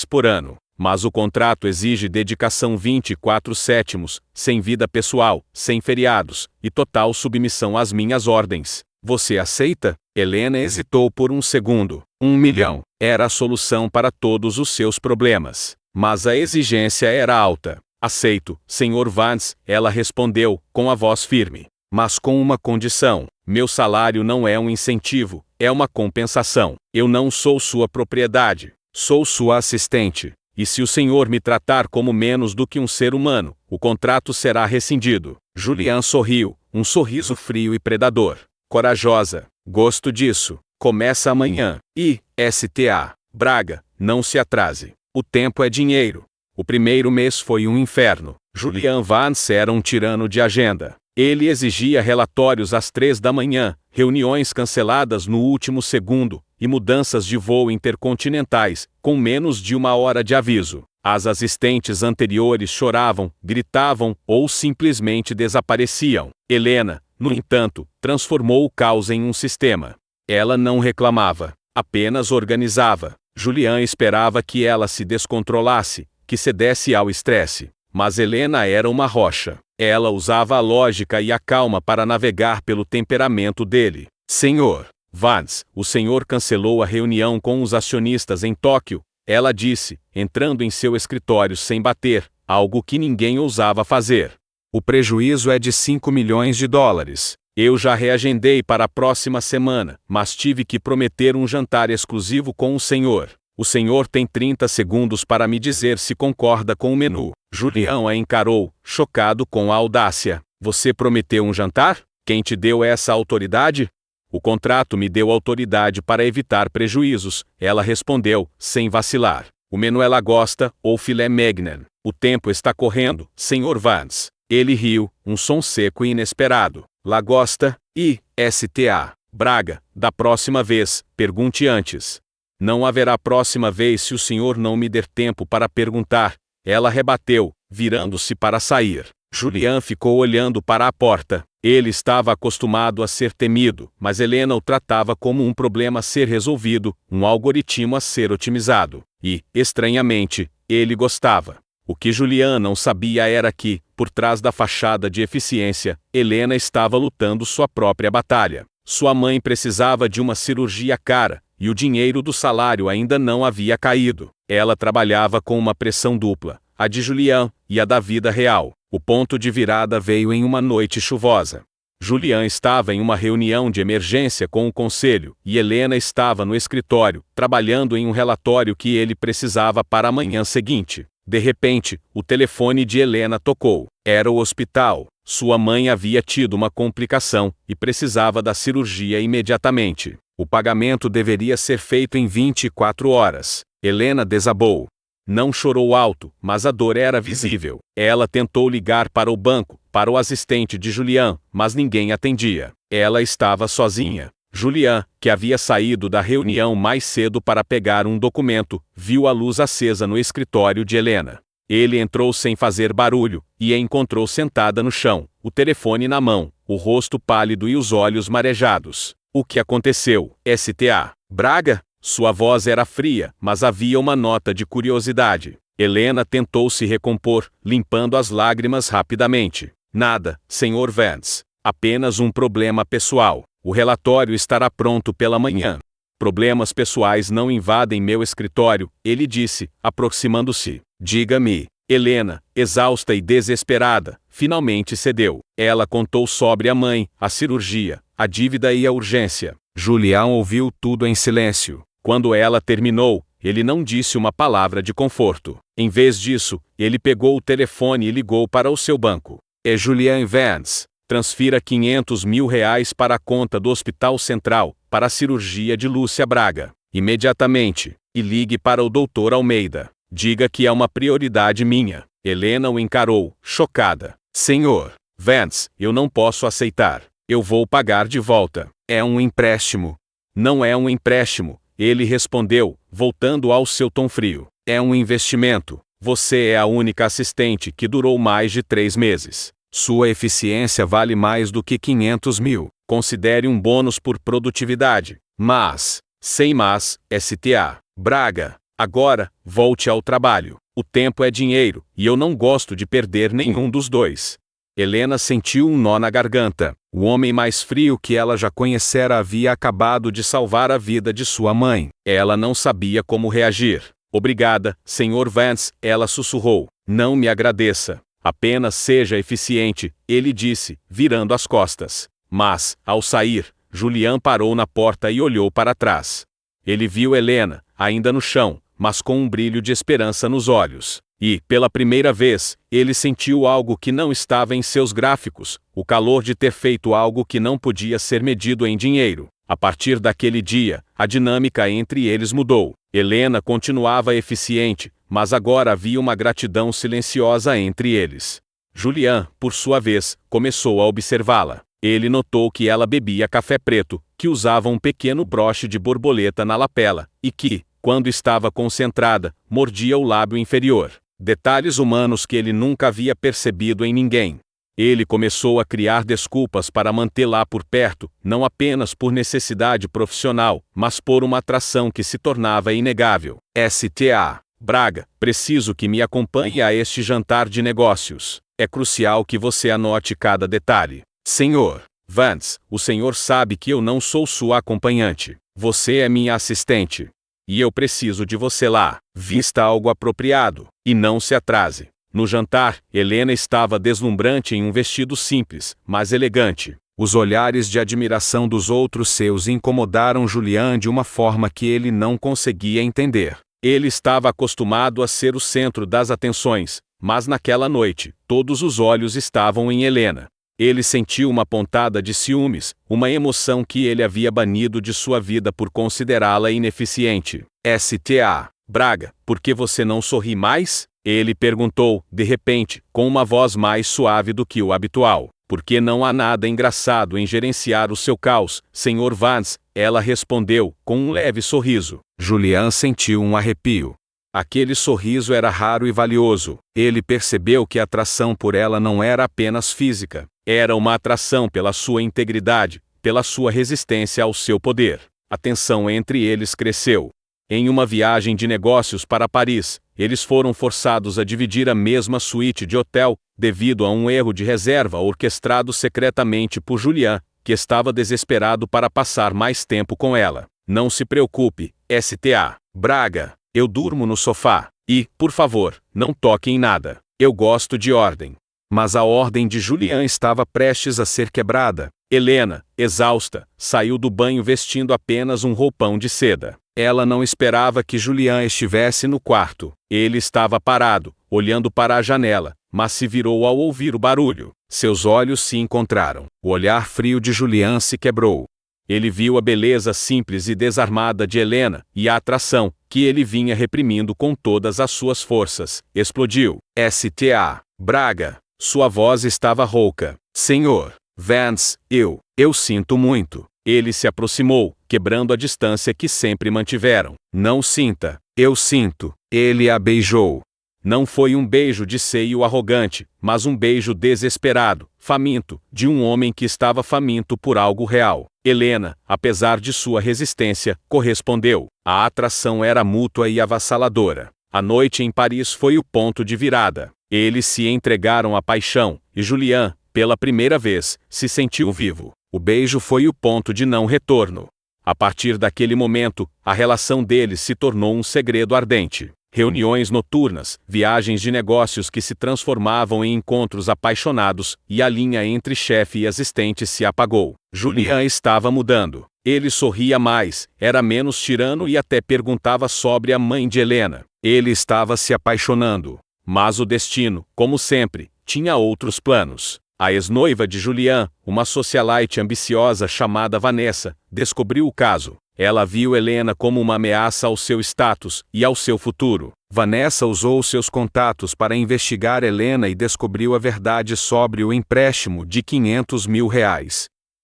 Speaker 1: por ano, mas o contrato exige dedicação 24/7, sem vida pessoal, sem feriados, e total submissão às minhas ordens. Você aceita? Helena hesitou por um segundo. 1 milhão era a solução para todos os seus problemas, mas a exigência era alta. Aceito, Sr. Vance, ela respondeu, com a voz firme. Mas com uma condição. Meu salário não é um incentivo, É uma compensação. Eu não sou sua propriedade. Sou sua assistente. E se o senhor me tratar como menos do que um ser humano, o contrato será rescindido. Julian sorriu, um sorriso frio e predador. Corajosa. Gosto disso. Começa amanhã. E, STA. Braga, não se atrase. O tempo é dinheiro. O primeiro mês foi um inferno. Julian Vance era um tirano de agenda. Ele exigia relatórios às 3 da manhã, reuniões canceladas no último segundo, e mudanças de voo intercontinentais, com menos de uma hora de aviso. As assistentes anteriores choravam, gritavam ou simplesmente desapareciam. Helena, no entanto, transformou o caos em um sistema. Ela não reclamava, apenas organizava. Julian esperava que ela se descontrolasse, que cedesse ao estresse. Mas Helena era uma rocha. Ela usava a lógica e a calma para navegar pelo temperamento dele. Senhor Vance, o senhor cancelou a reunião com os acionistas em Tóquio, ela disse, entrando em seu escritório sem bater, algo que ninguém ousava fazer. O prejuízo é de 5 milhões de dólares. Eu já reagendei para a próxima semana, mas tive que prometer um jantar exclusivo com o senhor. O senhor tem 30 segundos para me dizer se concorda com o menu. Julian a encarou, chocado com a audácia. Você prometeu um jantar? Quem te deu essa autoridade? O contrato me deu autoridade para evitar prejuízos, ela respondeu, sem vacilar. O menu é lagosta ou filé mignon. O tempo está correndo, Sr. Vance. Ele riu, um som seco e inesperado. Lagosta, e, STA. Braga, da próxima vez, pergunte antes. Não haverá próxima vez se o senhor não me der tempo para perguntar, ela rebateu, virando-se para sair. Julian ficou olhando para a porta. Ele estava acostumado a ser temido, mas Helena o tratava como um problema a ser resolvido, um algoritmo a ser otimizado. E, estranhamente, ele gostava. O que Julian não sabia era que, por trás da fachada de eficiência, Helena estava lutando sua própria batalha. Sua mãe precisava de uma cirurgia cara, e o dinheiro do salário ainda não havia caído. Ela trabalhava com uma pressão dupla, a de Julian e a da vida real. O ponto de virada veio em uma noite chuvosa. Julian estava em uma reunião de emergência com o conselho, e Helena estava no escritório, trabalhando em um relatório que ele precisava para a manhã seguinte. De repente, o telefone de Helena tocou. Era o hospital. Sua mãe havia tido uma complicação, e precisava da cirurgia imediatamente. O pagamento deveria ser feito em 24 horas. Helena desabou. Não chorou alto, mas a dor era visível. Ela tentou ligar para o banco, para o assistente de Julian, mas ninguém atendia. Ela estava sozinha. Julian, que havia saído da reunião mais cedo para pegar um documento, viu a luz acesa no escritório de Helena. Ele entrou sem fazer barulho, e a encontrou sentada no chão, o telefone na mão, o rosto pálido e os olhos marejados. O que aconteceu? STA. Braga? Sua voz era fria, mas havia uma nota de curiosidade. Helena tentou se recompor, limpando as lágrimas rapidamente. Nada, Sr. Vance. Apenas um problema pessoal. O relatório estará pronto pela manhã. Problemas pessoais não invadem meu escritório, ele disse, aproximando-se. Diga-me. Helena, exausta e desesperada, finalmente cedeu. Ela contou sobre a mãe, a cirurgia, a dívida e a urgência. Julian ouviu tudo em silêncio. Quando ela terminou, ele não disse uma palavra de conforto. Em vez disso, ele pegou o telefone e ligou para o seu banco. É Julian Vance. Transfira R$500 mil para a conta do Hospital Central, para a cirurgia de Lúcia Braga. Imediatamente. E ligue para o Dr. Almeida. Diga que é uma prioridade minha. Helena o encarou, chocada. Senhor Vance, eu não posso aceitar. Eu vou pagar de volta. É um empréstimo. Não é um empréstimo, ele respondeu, voltando ao seu tom frio. É um investimento. Você é a única assistente que durou mais de 3 meses. Sua eficiência vale mais do que 500 mil. Considere um bônus por produtividade. Mas, sem mas, STA. Braga. Agora, volte ao trabalho. O tempo é dinheiro, e eu não gosto de perder nenhum dos dois. Helena sentiu um nó na garganta. O homem mais frio que ela já conhecera havia acabado de salvar a vida de sua mãe. Ela não sabia como reagir. Obrigada, Sr. Vance, ela sussurrou. Não me agradeça. Apenas seja eficiente, ele disse, virando as costas. Mas, ao sair, Julian parou na porta e olhou para trás. Ele viu Helena, ainda no chão, mas com um brilho de esperança nos olhos. E, pela primeira vez, ele sentiu algo que não estava em seus gráficos, o calor de ter feito algo que não podia ser medido em dinheiro. A partir daquele dia, a dinâmica entre eles mudou. Helena continuava eficiente, mas agora havia uma gratidão silenciosa entre eles. Julian, por sua vez, começou a observá-la. Ele notou que ela bebia café preto, que usava um pequeno broche de borboleta na lapela, e que, quando estava concentrada, mordia o lábio inferior. Detalhes humanos que ele nunca havia percebido em ninguém. Ele começou a criar desculpas para mantê-la por perto, não apenas por necessidade profissional, mas por uma atração que se tornava inegável. Sta. Braga, preciso que me acompanhe a este jantar de negócios. É crucial que você anote cada detalhe. Sr. Vance, o senhor sabe que eu não sou sua acompanhante. Você é minha assistente. E eu preciso de você lá. Vista algo apropriado. E não se atrase. No jantar, Helena estava deslumbrante em um vestido simples, mas elegante. Os olhares de admiração dos outros seus incomodaram Julian de uma forma que ele não conseguia entender. Ele estava acostumado a ser o centro das atenções, mas naquela noite, todos os olhos estavam em Helena. Ele sentiu uma pontada de ciúmes, uma emoção que ele havia banido de sua vida por considerá-la ineficiente. Sta. Braga, por que você não sorri mais? Ele perguntou, de repente, com uma voz mais suave do que o habitual. Porque não há nada engraçado em gerenciar o seu caos, Sr. Vance, ela respondeu, com um leve sorriso. Julian sentiu um arrepio. Aquele sorriso era raro e valioso. Ele percebeu que a atração por ela não era apenas física. Era uma atração pela sua integridade, pela sua resistência ao seu poder. A tensão entre eles cresceu. Em uma viagem de negócios para Paris, eles foram forçados a dividir a mesma suíte de hotel, devido a um erro de reserva orquestrado secretamente por Julian, que estava desesperado para passar mais tempo com ela. Não se preocupe, Sta. Braga, eu durmo no sofá. E, por favor, não toque em nada. Eu gosto de ordem. Mas a ordem de Julian estava prestes a ser quebrada. Helena, exausta, saiu do banho vestindo apenas um roupão de seda. Ela não esperava que Julian estivesse no quarto. Ele estava parado, olhando para a janela, mas se virou ao ouvir o barulho. Seus olhos se encontraram. O olhar frio de Julian se quebrou. Ele viu a beleza simples e desarmada de Helena, e a atração, que ele vinha reprimindo com todas as suas forças, explodiu. Sta. Braga. Sua voz estava rouca. Sr. Vance, eu sinto muito. Ele se aproximou, quebrando a distância que sempre mantiveram. Não sinta. Eu sinto. Ele a beijou. Não foi um beijo de seio arrogante, mas um beijo desesperado, faminto, de um homem que estava faminto por algo real. Helena, apesar de sua resistência, correspondeu. A atração era mútua e avassaladora. A noite em Paris foi o ponto de virada. Eles se entregaram à paixão, e Julian, pela primeira vez, se sentiu vivo. O beijo foi o ponto de não retorno. A partir daquele momento, a relação deles se tornou um segredo ardente. Reuniões noturnas, viagens de negócios que se transformavam em encontros apaixonados, e a linha entre chefe e assistente se apagou. Julian estava mudando. Ele sorria mais, era menos tirano e até perguntava sobre a mãe de Helena. Ele estava se apaixonando. Mas o destino, como sempre, tinha outros planos. A ex-noiva de Julian, uma socialite ambiciosa chamada Vanessa, descobriu o caso. Ela viu Helena como uma ameaça ao seu status e ao seu futuro. Vanessa usou seus contatos para investigar Helena e descobriu a verdade sobre o empréstimo de R$500 mil.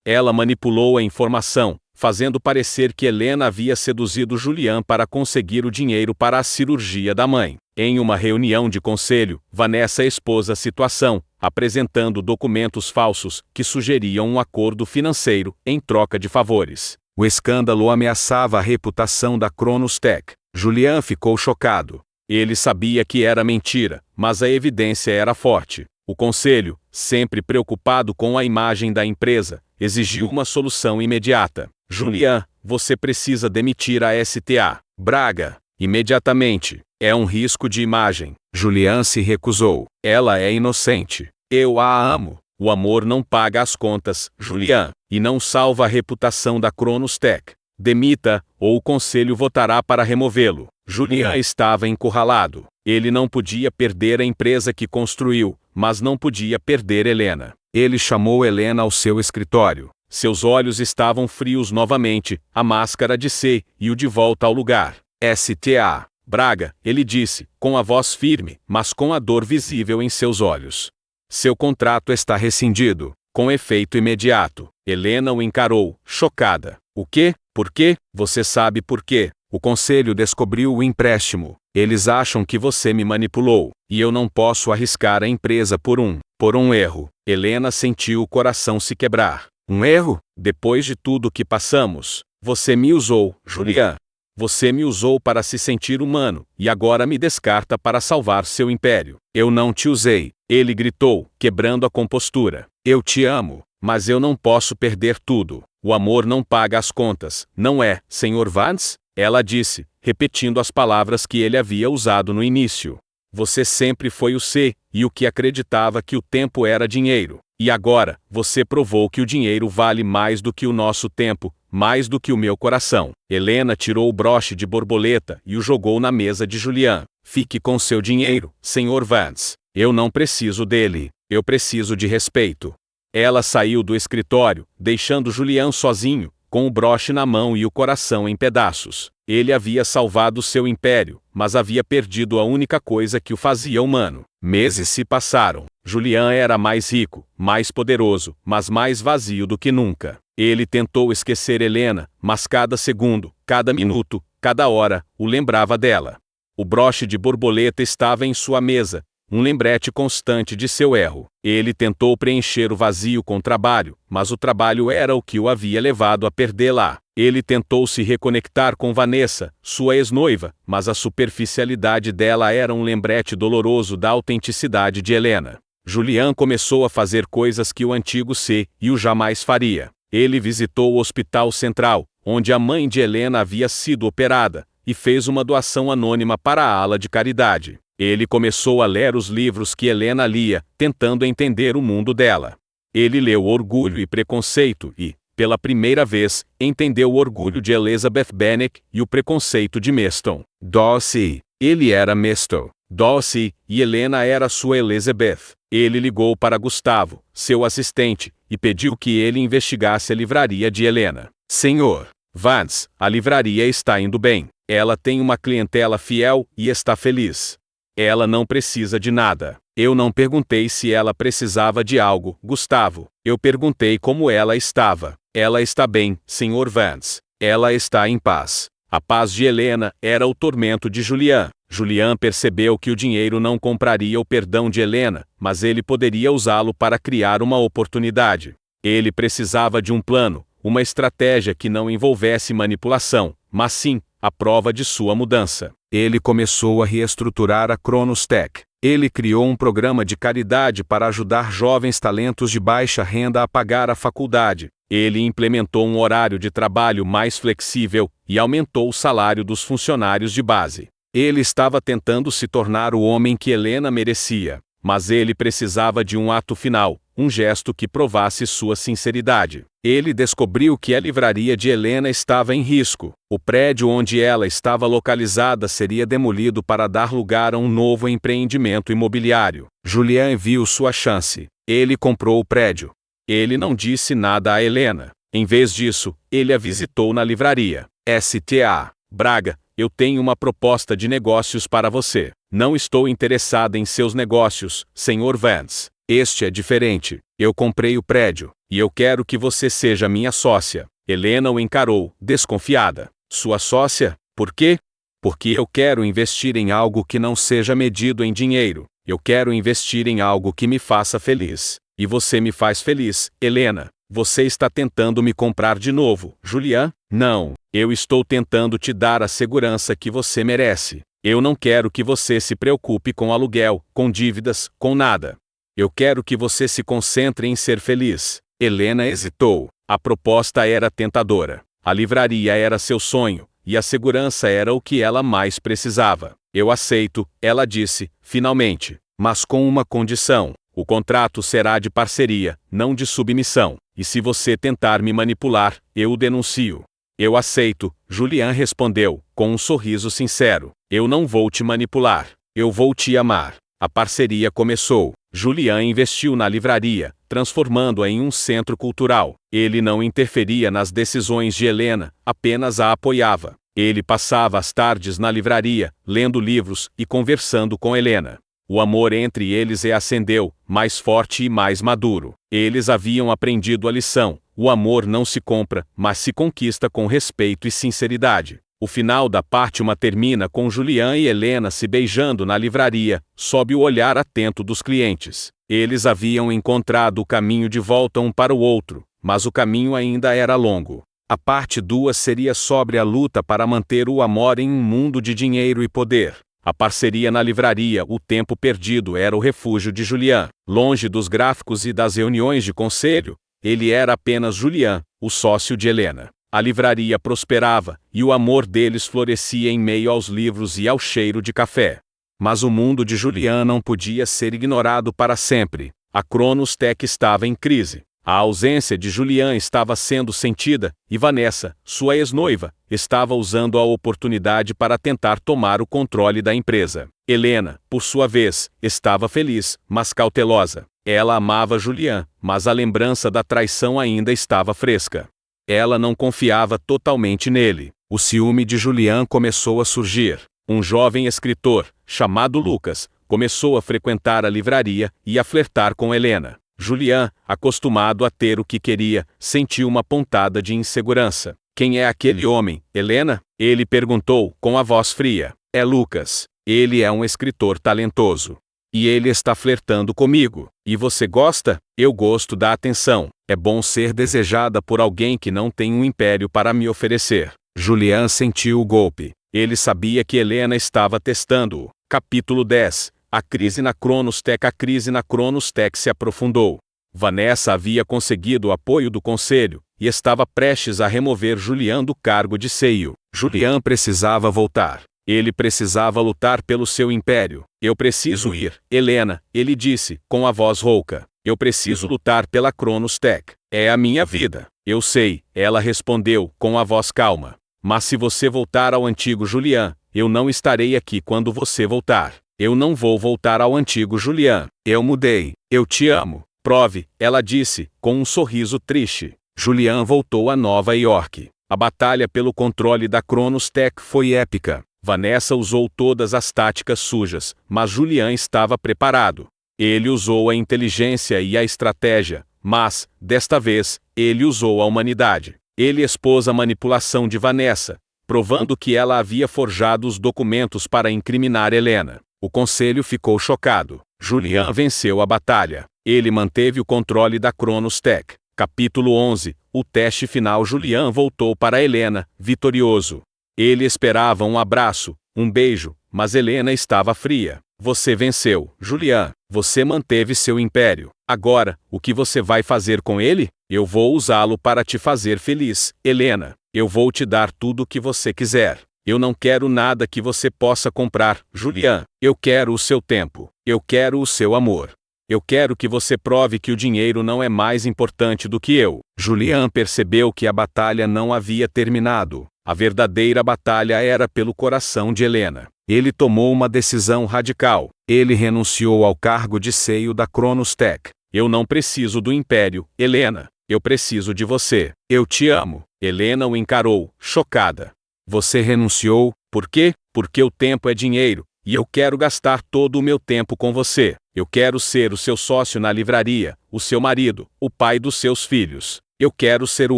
Speaker 1: Ela manipulou a informação, fazendo parecer que Helena havia seduzido Julian para conseguir o dinheiro para a cirurgia da mãe. Em uma reunião de conselho, Vanessa expôs a situação, apresentando documentos falsos que sugeriam um acordo financeiro em troca de favores. O escândalo ameaçava a reputação da Cronos Tech. Julian ficou chocado. Ele sabia que era mentira, mas a evidência era forte. O conselho, sempre preocupado com a imagem da empresa, exigiu uma solução imediata. Julian, você precisa demitir a Sta. Braga. Imediatamente. É um risco de imagem. Julian se recusou. Ela é inocente. Eu a amo. O amor não paga as contas, Julian, e não salva a reputação da Cronos Tech. Demita, ou o conselho votará para removê-lo. Julian estava encurralado. Ele não podia perder a empresa que construiu, mas não podia perder Helena. Ele chamou Helena ao seu escritório. Seus olhos estavam frios novamente, a máscara de C e o de volta ao lugar. Sta. Braga, ele disse, com a voz firme, mas com a dor visível em seus olhos. Seu contrato está rescindido, com efeito imediato. Helena o encarou, chocada. O quê? Por quê? Você sabe por quê? O conselho descobriu o empréstimo. Eles acham que você me manipulou, e eu não posso arriscar a empresa por um erro. Helena sentiu o coração se quebrar. Um erro? Depois de tudo que passamos, você me usou, Julian. Você me usou para se sentir humano, e agora me descarta para salvar seu império. Eu não te usei, ele gritou, quebrando a compostura. Eu te amo, mas eu não posso perder tudo. O amor não paga as contas, não é, Sr. Vance? Ela disse, repetindo as palavras que ele havia usado no início. Você sempre foi o C, e o que acreditava que o tempo era dinheiro. E agora, você provou que o dinheiro vale mais do que o nosso tempo, mais do que o meu coração. Helena tirou o broche de borboleta e o jogou na mesa de Julian. Fique com seu dinheiro, Sr. Vance. Eu não preciso dele. Eu preciso de respeito. Ela saiu do escritório, deixando Julian sozinho, com o broche na mão e o coração em pedaços. Ele havia salvado seu império, mas havia perdido a única coisa que o fazia humano. Meses se passaram. Julian era mais rico, mais poderoso, mas mais vazio do que nunca. Ele tentou esquecer Helena, mas cada segundo, cada minuto, cada hora, o lembrava dela. O broche de borboleta estava em sua mesa, um lembrete constante de seu erro. Ele tentou preencher o vazio com trabalho, mas o trabalho era o que o havia levado a perdê-la. Ele tentou se reconectar com Vanessa, sua ex-noiva, mas a superficialidade dela era um lembrete doloroso da autenticidade de Helena. Julian começou a fazer coisas que o antigo C e o jamais faria. Ele visitou o Hospital Central, onde a mãe de Helena havia sido operada, e fez uma doação anônima para a ala de caridade. Ele começou a ler os livros que Helena lia, tentando entender o mundo dela. Ele leu Orgulho e Preconceito e, pela primeira vez, entendeu o orgulho de Elizabeth Bennet e o preconceito de Meston. Darcy. Ele era Meston. Darcy, e Helena era sua Elizabeth. Ele ligou para Gustavo, seu assistente, e pediu que ele investigasse a livraria de Helena. Senhor Vance, a livraria está indo bem. Ela tem uma clientela fiel e está feliz. Ela não precisa de nada. Eu não perguntei se ela precisava de algo, Gustavo. Eu perguntei como ela estava. Ela está bem, Sr. Vance. Ela está em paz. A paz de Helena era o tormento de Julian. Julian percebeu que o dinheiro não compraria o perdão de Helena, mas ele poderia usá-lo para criar uma oportunidade. Ele precisava de um plano, uma estratégia que não envolvesse manipulação, mas sim, a prova de sua mudança. Ele começou a reestruturar a Cronos Tech. Ele criou um programa de caridade para ajudar jovens talentos de baixa renda a pagar a faculdade. Ele implementou um horário de trabalho mais flexível e aumentou o salário dos funcionários de base. Ele estava tentando se tornar o homem que Helena merecia, mas ele precisava de um ato final, um gesto que provasse sua sinceridade. Ele descobriu que a livraria de Helena estava em risco. O prédio onde ela estava localizada seria demolido para dar lugar a um novo empreendimento imobiliário. Julian viu sua chance. Ele comprou o prédio. Ele não disse nada a Helena. Em vez disso, ele a visitou na livraria. Sta. Braga, eu tenho uma proposta de negócios para você. Não estou interessada em seus negócios, Sr. Vance. Este é diferente. Eu comprei o prédio, e eu quero que você seja minha sócia. Helena o encarou, desconfiada. Sua sócia? Por quê? Porque eu quero investir em algo que não seja medido em dinheiro. Eu quero investir em algo que me faça feliz. E você me faz feliz, Helena. Você está tentando me comprar de novo, Julian? Não. Eu estou tentando te dar a segurança que você merece. Eu não quero que você se preocupe com aluguel, com dívidas, com nada. Eu quero que você se concentre em ser feliz. Helena hesitou. A proposta era tentadora. A livraria era seu sonho, e a segurança era o que ela mais precisava. Eu aceito, ela disse, finalmente. Mas com uma condição. O contrato será de parceria, não de submissão, e se você tentar me manipular, eu o denuncio. Eu aceito, Julian respondeu, com um sorriso sincero. Eu não vou te manipular. Eu vou te amar. A parceria começou. Julian investiu na livraria, transformando-a em um centro cultural. Ele não interferia nas decisões de Helena, apenas a apoiava. Ele passava as tardes na livraria, lendo livros e conversando com Helena. O amor entre eles reacendeu, mais forte e mais maduro. Eles haviam aprendido a lição. O amor não se compra, mas se conquista com respeito e sinceridade. O final da parte 1 termina com Julian e Helena se beijando na livraria, sob o olhar atento dos clientes. Eles haviam encontrado o caminho de volta um para o outro, mas o caminho ainda era longo. A parte 2 seria sobre a luta para manter o amor em um mundo de dinheiro e poder. A parceria na livraria O Tempo Perdido era o refúgio de Julian. Longe dos gráficos e das reuniões de conselho, ele era apenas Julian, o sócio de Helena. A livraria prosperava, e o amor deles florescia em meio aos livros e ao cheiro de café. Mas o mundo de Julian não podia ser ignorado para sempre. A Cronos Tech estava em crise. A ausência de Julian estava sendo sentida, e Vanessa, sua ex-noiva, estava usando a oportunidade para tentar tomar o controle da empresa. Helena, por sua vez, estava feliz, mas cautelosa. Ela amava Julian, mas a lembrança da traição ainda estava fresca. Ela não confiava totalmente nele. O ciúme de Julian começou a surgir. Um jovem escritor, chamado Lucas, começou a frequentar a livraria e a flertar com Helena. Julian, acostumado a ter o que queria, sentiu uma pontada de insegurança. Quem é aquele homem, Helena? Ele perguntou, com a voz fria. É Lucas. Ele é um escritor talentoso. E ele está flertando comigo. E você gosta? Eu gosto da atenção. É bom ser desejada por alguém que não tem um império para me oferecer. Julian sentiu o golpe. Ele sabia que Helena estava testando-o. Capítulo 10. A crise na Cronos Tech. A crise na Cronos Tech se aprofundou. Vanessa havia conseguido o apoio do conselho, e estava prestes a remover Julian do cargo de CEO. Julian precisava voltar. Ele precisava lutar pelo seu império. Eu preciso ir, Helena, ele disse, com a voz rouca. Eu preciso lutar pela Cronos Tech. É a minha vida. Eu sei, ela respondeu, com a voz calma. Mas se você voltar ao antigo Julian, eu não estarei aqui quando você voltar. Eu não vou voltar ao antigo Julian. Eu mudei. Eu te amo. Prove, ela disse, com um sorriso triste. Julian voltou a Nova York. A batalha pelo controle da Cronos Tech foi épica. Vanessa usou todas as táticas sujas, mas Julian estava preparado. Ele usou a inteligência e a estratégia, mas, desta vez, ele usou a humanidade. Ele expôs a manipulação de Vanessa, provando que ela havia forjado os documentos para incriminar Helena. O conselho ficou chocado. Julian venceu a batalha. Ele manteve o controle da Cronos Tech. Capítulo 11. O teste final. Julian voltou para Helena, vitorioso. Ele esperava um abraço, um beijo, mas Helena estava fria. Você venceu, Julian. Você manteve seu império. Agora, o que você vai fazer com ele? Eu vou usá-lo para te fazer feliz, Helena. Eu vou te dar tudo o que você quiser. Eu não quero nada que você possa comprar, Julian. Eu quero o seu tempo. Eu quero o seu amor. Eu quero que você prove que o dinheiro não é mais importante do que eu. Julian percebeu que a batalha não havia terminado. A verdadeira batalha era pelo coração de Helena. Ele tomou uma decisão radical. Ele renunciou ao cargo de CEO da Cronos Tech. Eu não preciso do império, Helena. Eu preciso de você. Eu te amo. Helena o encarou, chocada. Você renunciou? Por quê? Porque o tempo é dinheiro, e eu quero gastar todo o meu tempo com você. Eu quero ser o seu sócio na livraria, o seu marido, o pai dos seus filhos. Eu quero ser o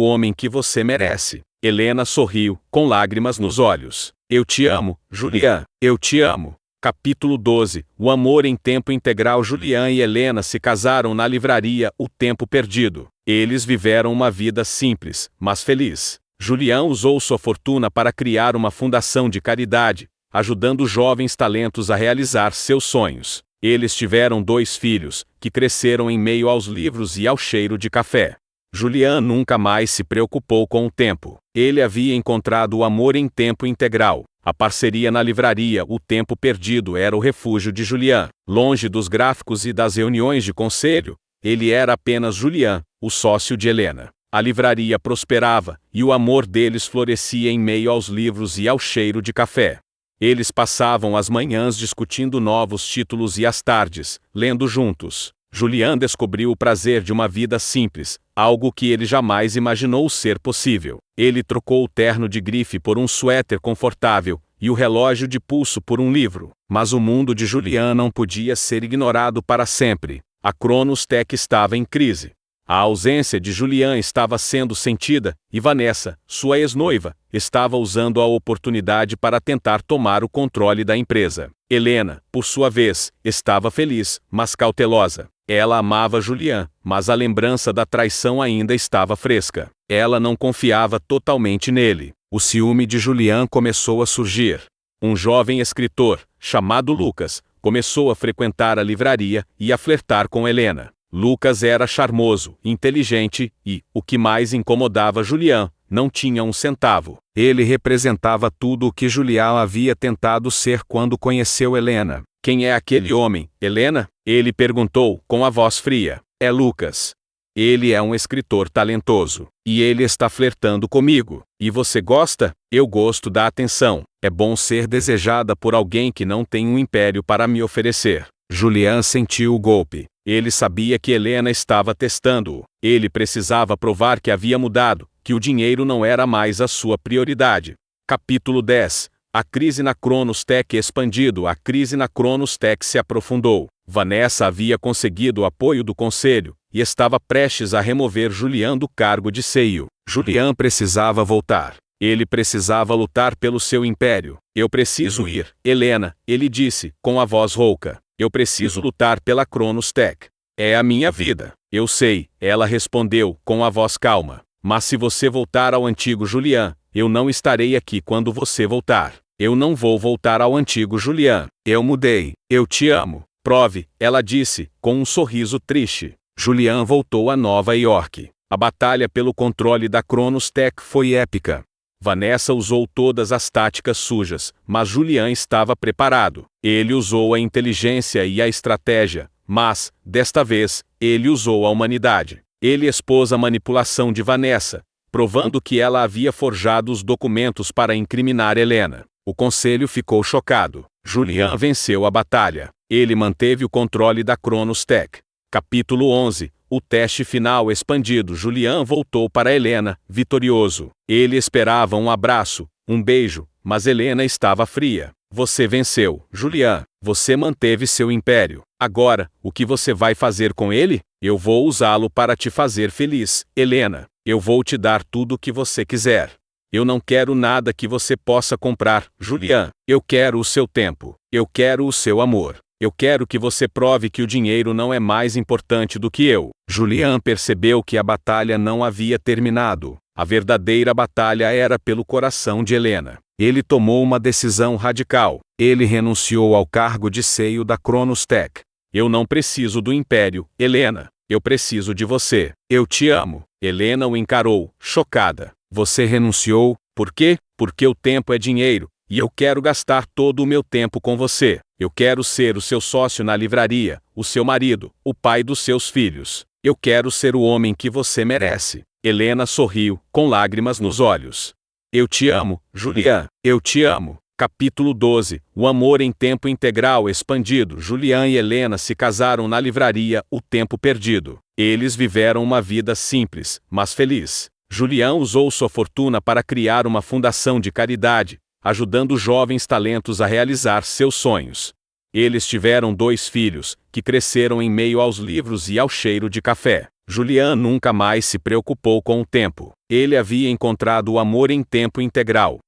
Speaker 1: homem que você merece. Helena sorriu, com lágrimas nos olhos. Eu te amo, Julian. Eu te amo. Capítulo 12. O amor em tempo integral. Julian e Helena se casaram na livraria O Tempo Perdido. Eles viveram uma vida simples, mas feliz. Julian usou sua fortuna para criar uma fundação de caridade, ajudando jovens talentos a realizar seus sonhos. Eles tiveram 2 filhos, que cresceram em meio aos livros e ao cheiro de café. Julian nunca mais se preocupou com o tempo. Ele havia encontrado o amor em tempo integral. A parceria na livraria O Tempo Perdido era o refúgio de Julian. Longe dos gráficos e das reuniões de conselho, ele era apenas Julian, o sócio de Helena. A livraria prosperava, e o amor deles florescia em meio aos livros e ao cheiro de café. Eles passavam as manhãs discutindo novos títulos e as tardes, lendo juntos. Julian descobriu o prazer de uma vida simples, algo que ele jamais imaginou ser possível. Ele trocou o terno de grife por um suéter confortável, e o relógio de pulso por um livro. Mas o mundo de Julian não podia ser ignorado para sempre. A Cronos Tech estava em crise. A ausência de Julian estava sendo sentida, e Vanessa, sua ex-noiva, estava usando a oportunidade para tentar tomar o controle da empresa. Helena, por sua vez, estava feliz, mas cautelosa. Ela amava Julian, mas a lembrança da traição ainda estava fresca. Ela não confiava totalmente nele. O ciúme de Julian começou a surgir. Um jovem escritor, chamado Lucas, começou a frequentar a livraria e a flertar com Helena. Lucas era charmoso, inteligente e, o que mais incomodava Julian, não tinha um centavo. Ele representava tudo o que Julian havia tentado ser quando conheceu Helena. Quem é aquele homem, Helena? Ele perguntou com a voz fria. É Lucas. Ele é um escritor talentoso. E ele está flertando comigo. E você gosta? Eu gosto da atenção. É bom ser desejada por alguém que não tem um império para me oferecer. Julian sentiu o golpe. Ele sabia que Helena estava testando-o. Ele precisava provar que havia mudado, que o dinheiro não era mais a sua prioridade. Capítulo 10. A crise na Cronos Tech expandido. A crise na Cronos Tech se aprofundou. Vanessa havia conseguido o apoio do conselho, e estava prestes a remover Julian do cargo de CEO. Julian precisava voltar. Ele precisava lutar pelo seu império. Eu preciso ir, Helena, ele disse, com a voz rouca. Eu preciso lutar pela Cronos Tech. É a minha vida. Eu sei, ela respondeu, com a voz calma. Mas se você voltar ao antigo Julian, eu não estarei aqui quando você voltar. Eu não vou voltar ao antigo Julian. Eu mudei. Eu te amo. Prove, ela disse, com um sorriso triste. Julian voltou a Nova York. A batalha pelo controle da Cronos Tech foi épica. Vanessa usou todas as táticas sujas, mas Julian estava preparado. Ele usou a inteligência e a estratégia, mas, desta vez, ele usou a humanidade. Ele expôs a manipulação de Vanessa, provando que ela havia forjado os documentos para incriminar Helena. O conselho ficou chocado. Julian venceu a batalha. Ele manteve o controle da Cronos Tech. Capítulo 11. O teste final expandido. Julian voltou para Helena, vitorioso. Ele esperava um abraço, um beijo, mas Helena estava fria. Você venceu, Julian. Você manteve seu império. Agora, o que você vai fazer com ele? Eu vou usá-lo para te fazer feliz, Helena. Eu vou te dar tudo o que você quiser. Eu não quero nada que você possa comprar, Julian. Eu quero o seu tempo. Eu quero o seu amor. Eu quero que você prove que o dinheiro não é mais importante do que eu. Julian percebeu que a batalha não havia terminado. A verdadeira batalha era pelo coração de Helena. Ele tomou uma decisão radical. Ele renunciou ao cargo de CEO da Cronos Tech. Eu não preciso do império, Helena. Eu preciso de você. Eu te amo. Helena o encarou, chocada. Você renunciou? Por quê? Porque o tempo é dinheiro, e eu quero gastar todo o meu tempo com você. Eu quero ser o seu sócio na livraria, o seu marido, o pai dos seus filhos. Eu quero ser o homem que você merece. Helena sorriu, com lágrimas nos olhos. Eu te amo, Julian. Eu te amo. Capítulo 12. O amor em tempo integral expandido. Julian e Helena se casaram na livraria O Tempo Perdido. Eles viveram uma vida simples, mas feliz. Julian usou sua fortuna para criar uma fundação de caridade, ajudando jovens talentos a realizar seus sonhos. Eles tiveram 2 filhos, que cresceram em meio aos livros e ao cheiro de café. Julian nunca mais se preocupou com o tempo. Ele havia encontrado o amor em tempo integral.